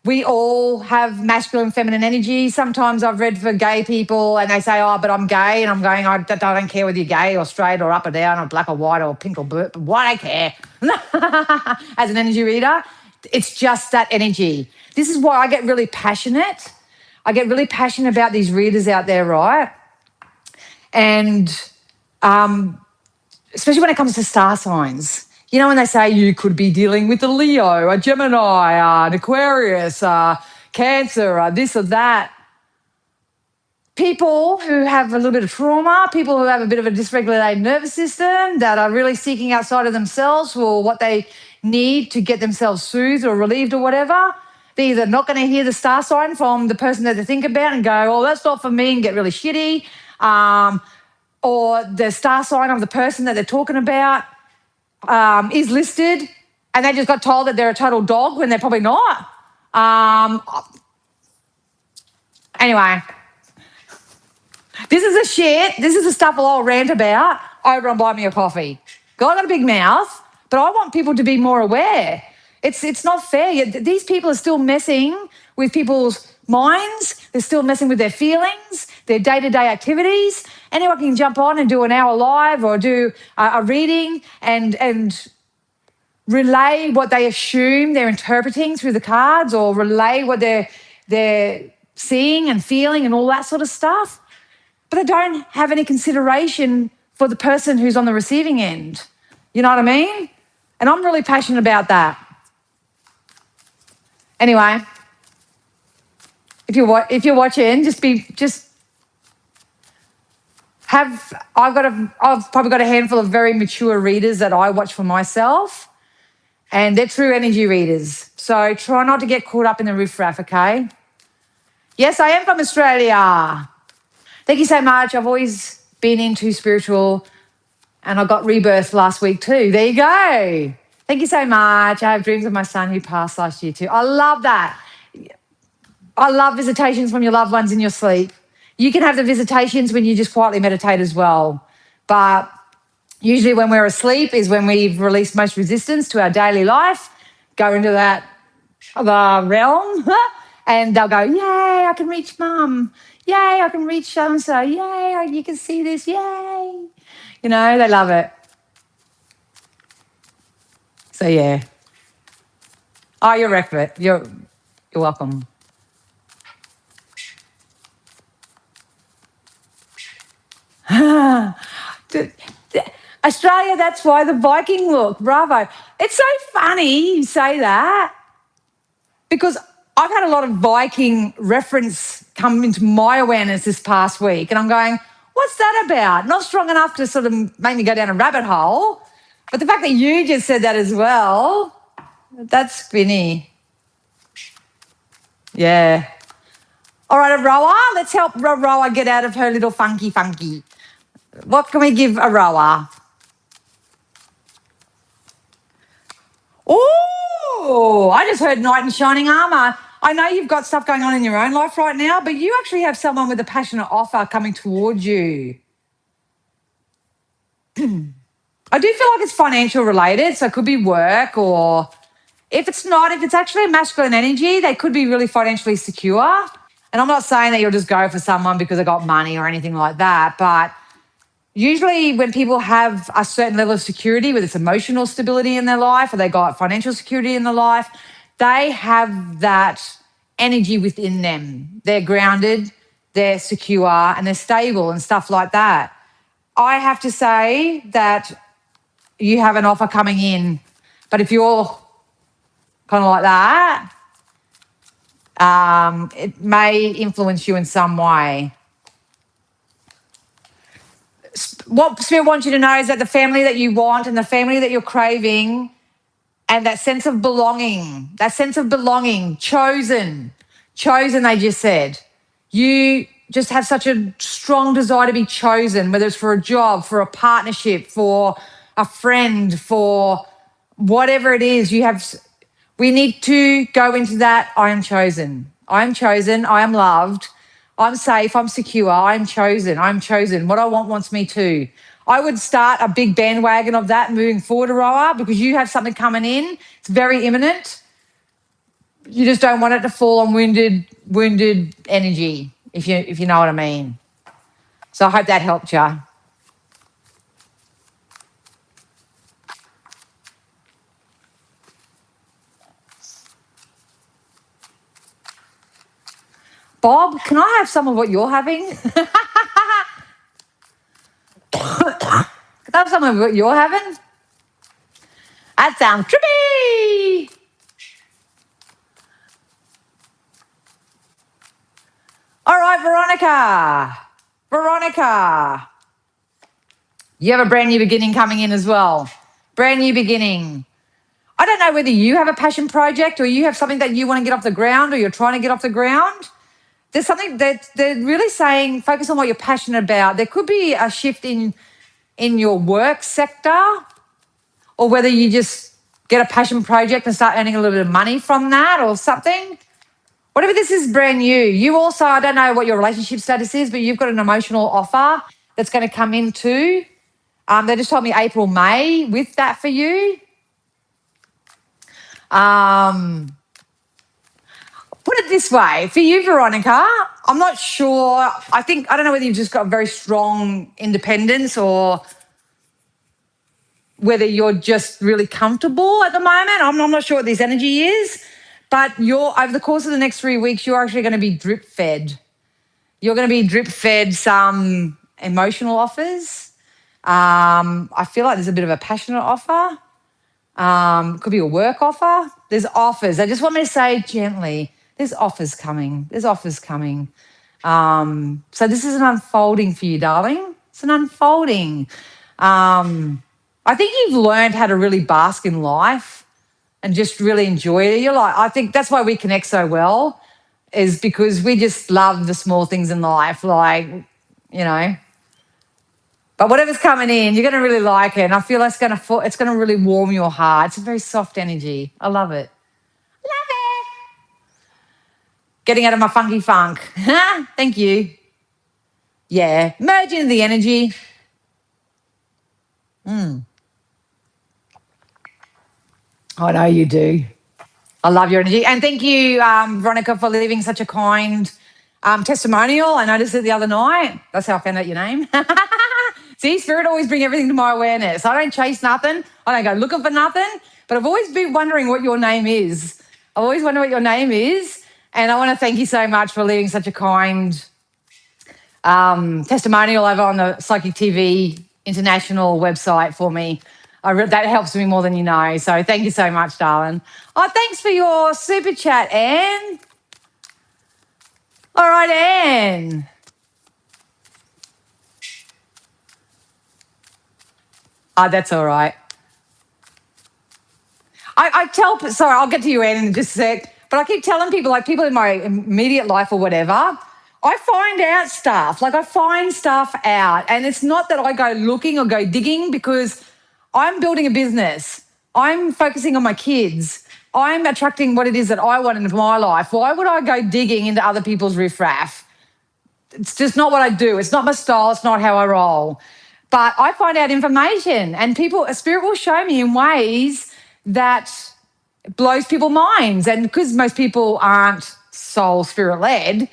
We all have masculine and feminine energy. Sometimes I've read for gay people and they say, oh, but I'm gay. And I'm going, I don't care whether you're gay or straight or up or down or black or white or pink or blue. But why do I care? As an energy reader, it's just that energy. This is why I get really passionate. I get really passionate about these readers out there, right? And especially when it comes to star signs. You know, when they say you could be dealing with a Leo, a Gemini, an Aquarius, Cancer, this or that. People who have a little bit of trauma, people who have a bit of a dysregulated nervous system that are really seeking outside of themselves for what they need to get themselves soothed or relieved or whatever. They're either not going to hear the star sign from the person that they think about and go, oh, that's not for me, and get really shitty. Or the star sign of the person that they're talking about is listed and they just got told that they're a total dog when they're probably not. Anyway, this is the shit. This is the stuff I'll rant about over and buy me a coffee. God, I got a big mouth, but I want people to be more aware. It's not fair. These people are still messing with people's minds. They're still messing with their feelings, their day-to-day activities. Anyone can jump on and do an hour live or do a reading and relay what they assume they're interpreting through the cards, or relay what they're seeing and feeling and all that sort of stuff. But they don't have any consideration for the person who's on the receiving end. You know what I mean? And I'm really passionate about that. Anyway, if you're watching, I've probably got a handful of very mature readers that I watch for myself, and they're true energy readers. So try not to get caught up in the riffraff, okay? Yes, I am from Australia. Thank you so much. I've always been into spiritual and I got rebirth last week too. There you go. Thank you so much. I have dreams of my son who passed last year too. I love that. I love visitations from your loved ones in your sleep. You can have the visitations when you just quietly meditate as well. But usually when we're asleep is when we've released most resistance to our daily life, go into that other realm, and they'll go, yay, I can reach mum. Yay, I can reach so-and-so. Yay, you can see this. Yay. You know, they love it. So, yeah. Oh, you're expert. You're welcome. Australia, that's why the Viking look. Bravo. It's so funny you say that because I've had a lot of Viking reference come into my awareness this past week, and I'm going, what's that about? Not strong enough to sort of make me go down a rabbit hole. But the fact that you just said that as well, that's spinny. Yeah. All right, Aroa, let's help Aroa get out of her little funky. What can we give Aroa? Oh, I just heard knight in shining armor. I know you've got stuff going on in your own life right now, but you actually have someone with a passionate offer coming towards you. I do feel like it's financial related, so it could be work, or if it's not, if it's actually a masculine energy, they could be really financially secure. And I'm not saying that you'll just go for someone because they got money or anything like that, but usually when people have a certain level of security, whether it's emotional stability in their life or they got financial security in their life, they have that energy within them. They're grounded, they're secure, and they're stable and stuff like that. I have to say that you have an offer coming in, but if you're kind of like that, it may influence you in some way. What Spirit wants you to know is that the family that you want and the family that you're craving and that sense of belonging, chosen, they just said. You just have such a strong desire to be chosen, whether it's for a job, for a partnership, for a friend, for whatever it is. We need to go into that. I am chosen. I am chosen. I am loved. I'm safe. I'm secure. I'm chosen. I'm chosen. What I want wants me to. I would start a big bandwagon of that moving forward, Aroa, because you have something coming in. It's very imminent. You just don't want it to fall on wounded energy, if you know what I mean. So I hope that helped you. Bob, can I have some of what you're having? Can I have some of what you're having? That sounds trippy. All right, Veronica. You have a brand new beginning coming in as well. Brand new beginning. I don't know whether you have a passion project or you have something that you want to get off the ground or you're trying to get off the ground. There's something that they're really saying, focus on what you're passionate about. There could be a shift in your work sector, or whether you just get a passion project and start earning a little bit of money from that or something. Whatever this is brand new. You also, I don't know what your relationship status is, but you've got an emotional offer that's going to come in too. They just told me April, May with that for you. Put it this way, for you, Veronica, I'm not sure. I don't know whether you've just got very strong independence or whether you're just really comfortable at the moment. I'm not sure what this energy is, but over the course of the next 3 weeks, you're actually going to be drip fed. You're going to be drip fed some emotional offers. I feel like there's a bit of a passionate offer. Could be a work offer. There's offers. I just want me to say gently, there's offers coming. So this is an unfolding for you, darling. It's an unfolding. I think you've learned how to really bask in life and just really enjoy it. I think that's why we connect so well. is because we just love the small things in life, like, you know. But whatever's coming in, you're going to really like it. And I feel like it's going to really warm your heart. It's a very soft energy. I love it. Love it. Getting out of my funky funk. Thank you. Yeah. Merge into the energy. I know you do. I love your energy. And thank you, Veronica, for leaving such a kind testimonial. I noticed it the other night. That's how I found out your name. See, Spirit always bring everything to my awareness. I don't chase nothing. I don't go looking for nothing. But I've always been wondering what your name is. I always wonder what your name is. And I want to thank you so much for leaving such a kind testimonial over on the Psychic TV International website for me. That helps me more than you know. So thank you so much, darling. Oh, thanks for your super chat, Anne. All right, Anne. Oh, that's all right. Sorry, I'll get to you, Anne, in just a sec. But I keep telling people, like people in my immediate life or whatever, I find out stuff. Like I find stuff out. And it's not that I go looking or go digging because I'm building a business. I'm focusing on my kids. I'm attracting what it is that I want into my life. Why would I go digging into other people's riffraff? It's just not what I do. It's not my style. It's not how I roll. But I find out information and a spirit will show me in ways that blows people's minds. And because most people aren't soul spirit led,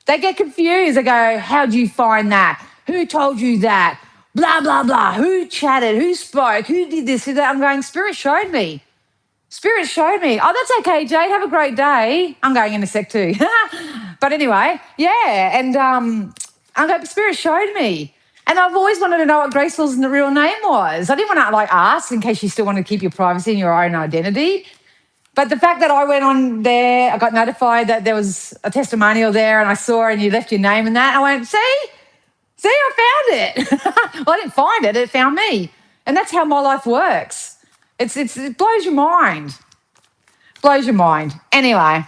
they get confused. They go, how do you find that? Who told you that? Blah, blah, blah. Who chatted? Who spoke? Who did this? Who that? I'm going, Spirit showed me. Spirit showed me. Oh, that's okay, Jade. Have a great day. I'm going in a sec too. But anyway, yeah. And I'm going, Spirit showed me. And I've always wanted to know what Graceful's real name was. I didn't want to ask in case you still want to keep your privacy and your own identity. But the fact that I went on there, I got notified that there was a testimonial there and I saw and you left your name and that. I went, see, I found it. Well, I didn't find it. It found me. And that's how my life works. It blows your mind. Blows your mind. Anyway.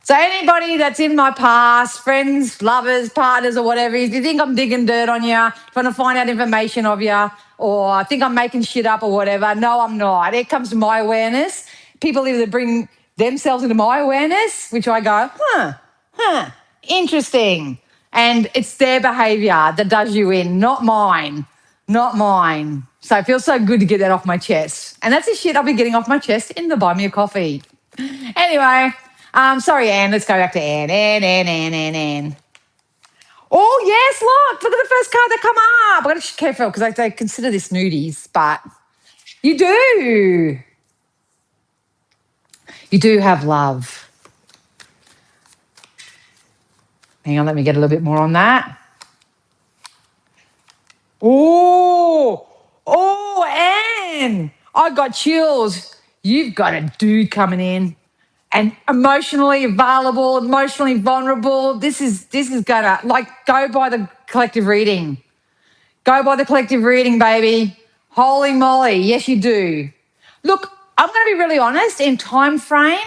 So anybody that's in my past, friends, lovers, partners or whatever, if you think I'm digging dirt on you, trying to find out information of you, or think I'm making shit up or whatever, no, I'm not. It comes to my awareness. People either bring themselves into my awareness, which I go, interesting. And it's their behaviour that does you in, not mine. Not mine. So it feels so good to get that off my chest. And that's the shit I'll be getting off my chest in the Buy Me a Coffee. Anyway, sorry, Anne. Let's go back to Anne. Anne. Oh, yes, look at the first card that come up. I've got to be careful because they consider this nudies, but you do. You do have love. Hang on, let me get a little bit more on that. Oh, Anne, I got chills. You've got a dude coming in and emotionally available, emotionally vulnerable. This is gonna go by the collective reading. Go by the collective reading, baby. Holy moly, yes you do. Look, I'm going to be really honest. In time frame,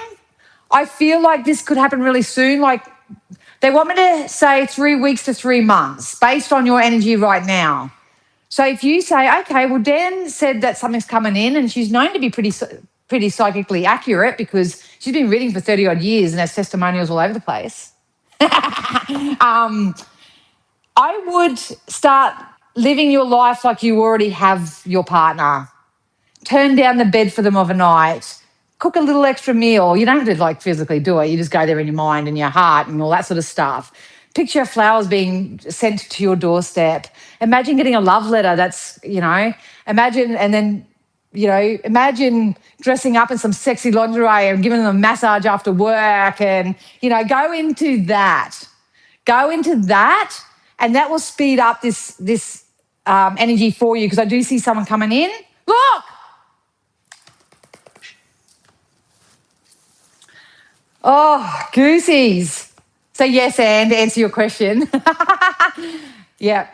I feel like this could happen really soon. Like they want me to say 3 weeks to 3 months based on your energy right now. So if you say, okay, well, Dan said that something's coming in and she's known to be pretty psychically accurate because she's been reading for 30 odd years and has testimonials all over the place. I would start living your life like you already have your partner. Turn down the bed for them overnight. Cook a little extra meal. You don't have to physically do it. You just go there in your mind and your heart and all that sort of stuff. Picture flowers being sent to your doorstep. Imagine getting a love letter that's, imagine dressing up in some sexy lingerie and giving them a massage after work and, go into that. Go into that and that will speed up this energy for you because I do see someone coming in. Look! Oh, goosies. So yes, Anne, to answer your question. Yeah.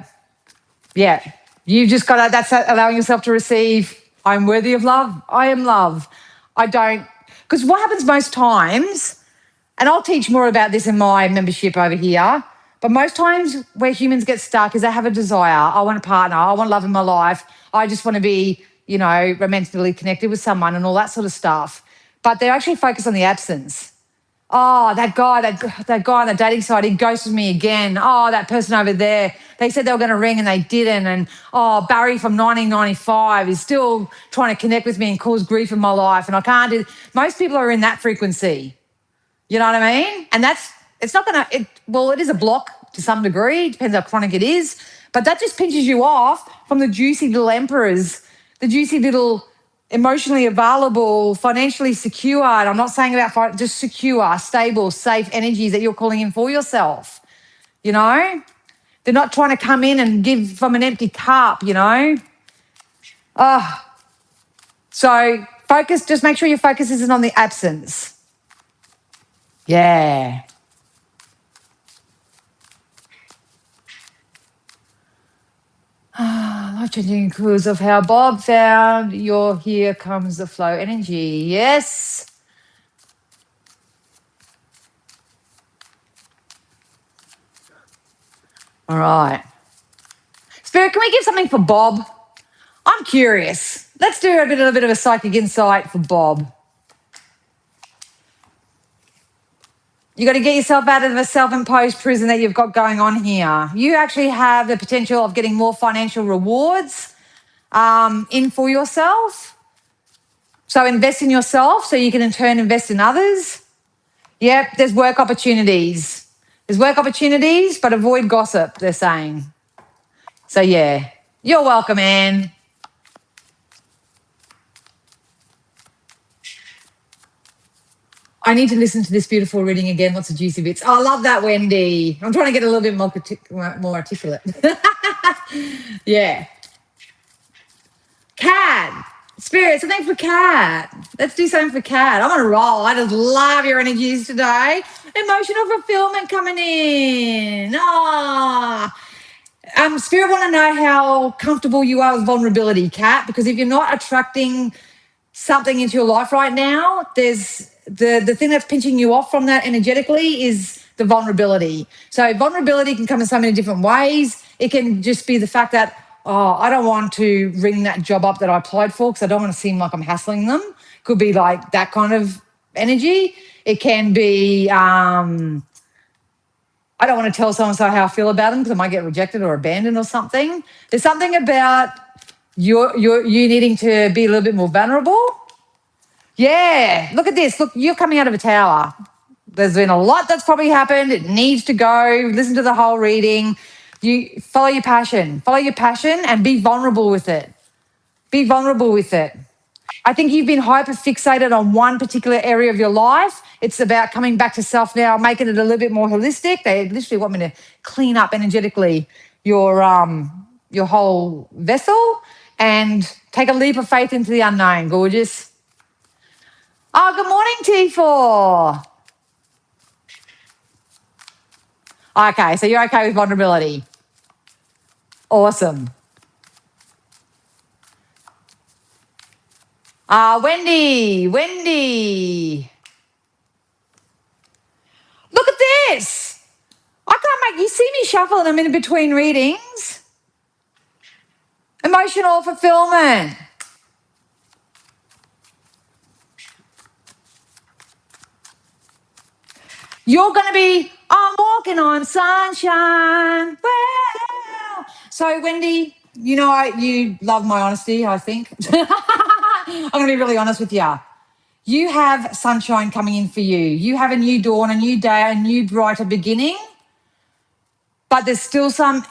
You've just got to, that's allowing yourself to receive, I'm worthy of love. I am love. I don't, because what happens most times, And I'll teach more about this in my membership over here. But most times where humans get stuck is they have a desire. I want a partner. I want love in my life. I just want to be, romantically connected with someone and all that sort of stuff. But they're actually focused on the absence. Oh, that guy on the dating site, he ghosted me again. Oh, that person over there, they said they were going to ring and they didn't. And oh, Barry from 1995 is still trying to connect with me and cause grief in my life. And I can't do. Most people are in that frequency. You know what I mean? And it's not going to, it is a block to some degree, depends how chronic it is, but that just pinches you off from the juicy little emperors, the juicy little emotionally available, financially secure, and I'm not saying about just secure, stable, safe energies that you're calling in for yourself, They're not trying to come in and give from an empty cup, So focus, just make sure your focus isn't on the absence. Yeah. Life-changing clues of how Bob found your here comes the flow energy. Yes. All right. Spirit, can we give something for Bob? I'm curious. Let's do a little bit of a psychic insight for Bob. You got to get yourself out of the self-imposed prison that you've got going on here. You actually have the potential of getting more financial rewards in for yourself. So invest in yourself so you can in turn invest in others. Yep, there's work opportunities. There's work opportunities, but avoid gossip, they're saying. So yeah, you're welcome, Anne. I need to listen to this beautiful reading again. Lots of juicy bits. Oh, I love that, Wendy. I'm trying to get a little bit more articulate. Yeah. Cat. Spirit, something for Cat. Let's do something for Cat. I'm on a roll. I just love your energies today. Emotional fulfillment coming in. Spirit want to know how comfortable you are with vulnerability, Cat, because if you're not attracting something into your life right now, there's the thing that's pinching you off from that energetically is the vulnerability. So vulnerability can come in so many different ways. It can just be the fact that, I don't want to ring that job up that I applied for because I don't want to seem like I'm hassling them. Could be like that kind of energy. It can be, I don't want to tell so-and-so how I feel about them because I might get rejected or abandoned or something. There's something about you needing to be a little bit more vulnerable. Yeah, look at this. Look, you're coming out of a tower. There's been a lot that's probably happened. It needs to go. Listen to the whole reading. You follow your passion. Follow your passion and be vulnerable with it. Be vulnerable with it. I think you've been hyper fixated on one particular area of your life. It's about coming back to self now, making it a little bit more holistic. They literally want me to clean up energetically your whole vessel and take a leap of faith into the unknown. Gorgeous. Oh, good morning, T4. Okay, so you're okay with vulnerability. Awesome. Wendy. Look at this. I can't make you see me shuffling them in between readings. Emotional fulfillment. You're going to be, I'm walking on sunshine. Wow. So, Wendy, you love my honesty, I think. I'm going to be really honest with you. You have sunshine coming in for you. You have a new dawn, a new day, a new brighter beginning. But there's still some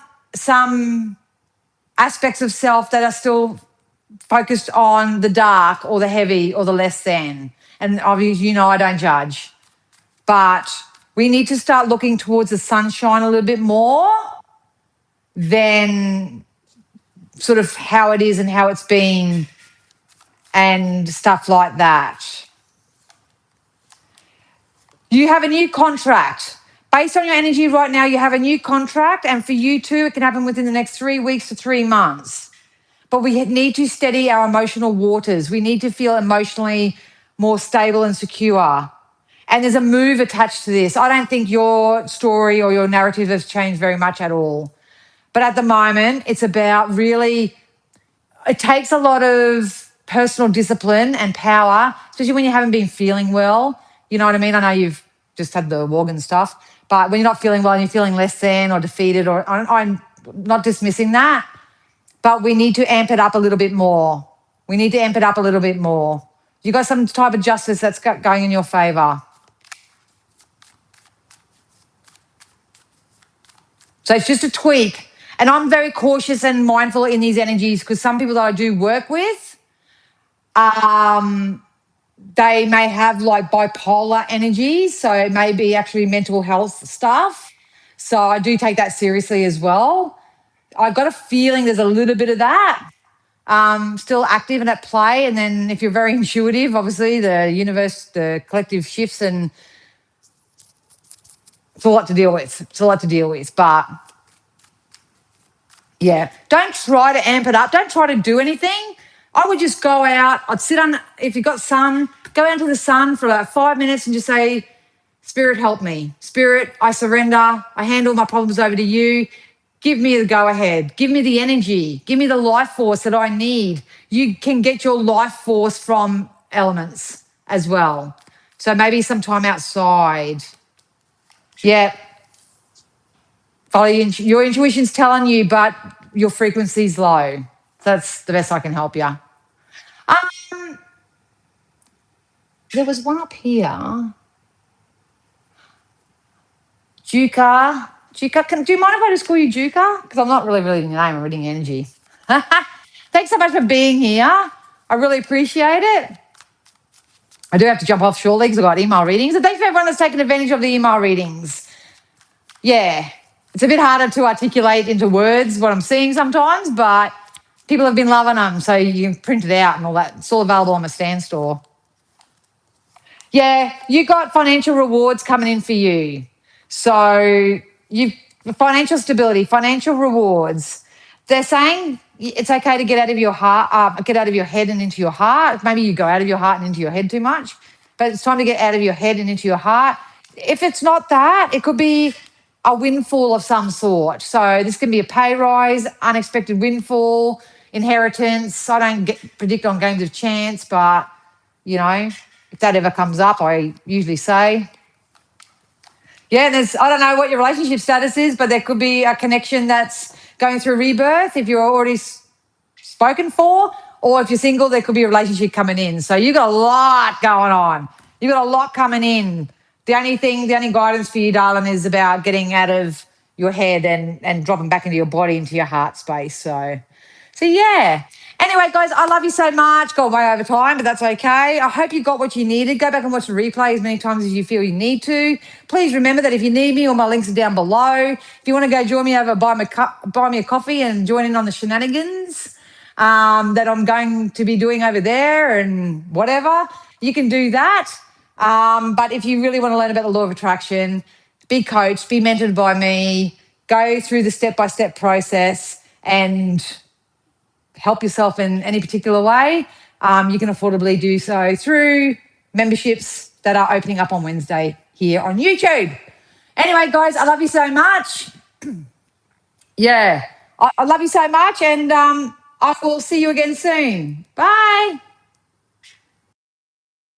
aspects of self that are still focused on the dark or the heavy or the less than. And obviously, I don't judge. But we need to start looking towards the sunshine a little bit more than sort of how it is and how it's been and stuff like that. You have a new contract. Based on your energy right now, you have a new contract, and for you too, it can happen within the next 3 weeks to 3 months. But we need to steady our emotional waters. We need to feel emotionally more stable and secure. And there's a move attached to this. I don't think your story or your narrative has changed very much at all. But at the moment, it's about really, it takes a lot of personal discipline and power, especially when you haven't been feeling well. You know what I mean? I know you've just had the organ stuff, but when you're not feeling well and you're feeling less than or defeated, or I'm not dismissing that, but we need to amp it up a little bit more. We need to amp it up a little bit more. You got some type of justice that's going in your favor. So it's just a tweak. And I'm very cautious and mindful in these energies because some people that I do work with, they may have like bipolar energies. So it may be actually mental health stuff. So I do take that seriously as well. I've got a feeling there's a little bit of that still active and at play. And then if you're very intuitive, obviously the universe, the collective shifts, and it's a lot to deal with. It's a lot to deal with. But yeah, don't try to amp it up. Don't try to do anything. I would just go out. I'd sit on, if you've got sun, go out into the sun for like 5 minutes and just say, Spirit, help me. Spirit, I surrender. I hand all my problems over to you. Give me the go ahead. Give me the energy. Give me the life force that I need. You can get your life force from elements as well. So maybe some time outside. Yeah. Follow your intuition's telling you, but your frequency's low. That's the best I can help you. There was one up here. Juka. Juka, do you mind if I just call you Juka? Because I'm not really reading your name, I'm reading energy. Thanks so much for being here. I really appreciate it. I do have to jump off shortly because I've got email readings. And thanks for everyone that's taken advantage of the email readings. Yeah, it's a bit harder to articulate into words what I'm seeing sometimes, but people have been loving them, so you can print it out and all that. It's all available on my stand store. Yeah, you got financial rewards coming in for you. So you've financial stability, financial rewards. They're saying it's okay to get out of your heart, get out of your head and into your heart. Maybe you go out of your heart and into your head too much, but it's time to get out of your head and into your heart. If it's not that, it could be a windfall of some sort. So this can be a pay rise, unexpected windfall, inheritance. I don't predict on games of chance, but you know, if that ever comes up, I usually say. Yeah, I don't know what your relationship status is, but there could be a connection that's going through rebirth if you're already spoken for, or if you're single, there could be a relationship coming in. So you got a lot going on. You got a lot coming in. The only guidance for you, darling, is about getting out of your head and dropping back into your body, into your heart space. So yeah. Anyway, guys, I love you so much. Got way over time, but that's okay. I hope you got what you needed. Go back and watch the replay as many times as you feel you need to. Please remember that if you need me, all my links are down below. If you want to go join me over, buy me a coffee and join in on the shenanigans that I'm going to be doing over there and whatever, you can do that. But if you really want to learn about the law of attraction, be coached, be mentored by me, go through the step-by-step process and help yourself in any particular way, you can affordably do so through memberships that are opening up on Wednesday here on YouTube. Anyway, guys, I love you so much. Yeah, I love you so much, and I will see you again soon. Bye.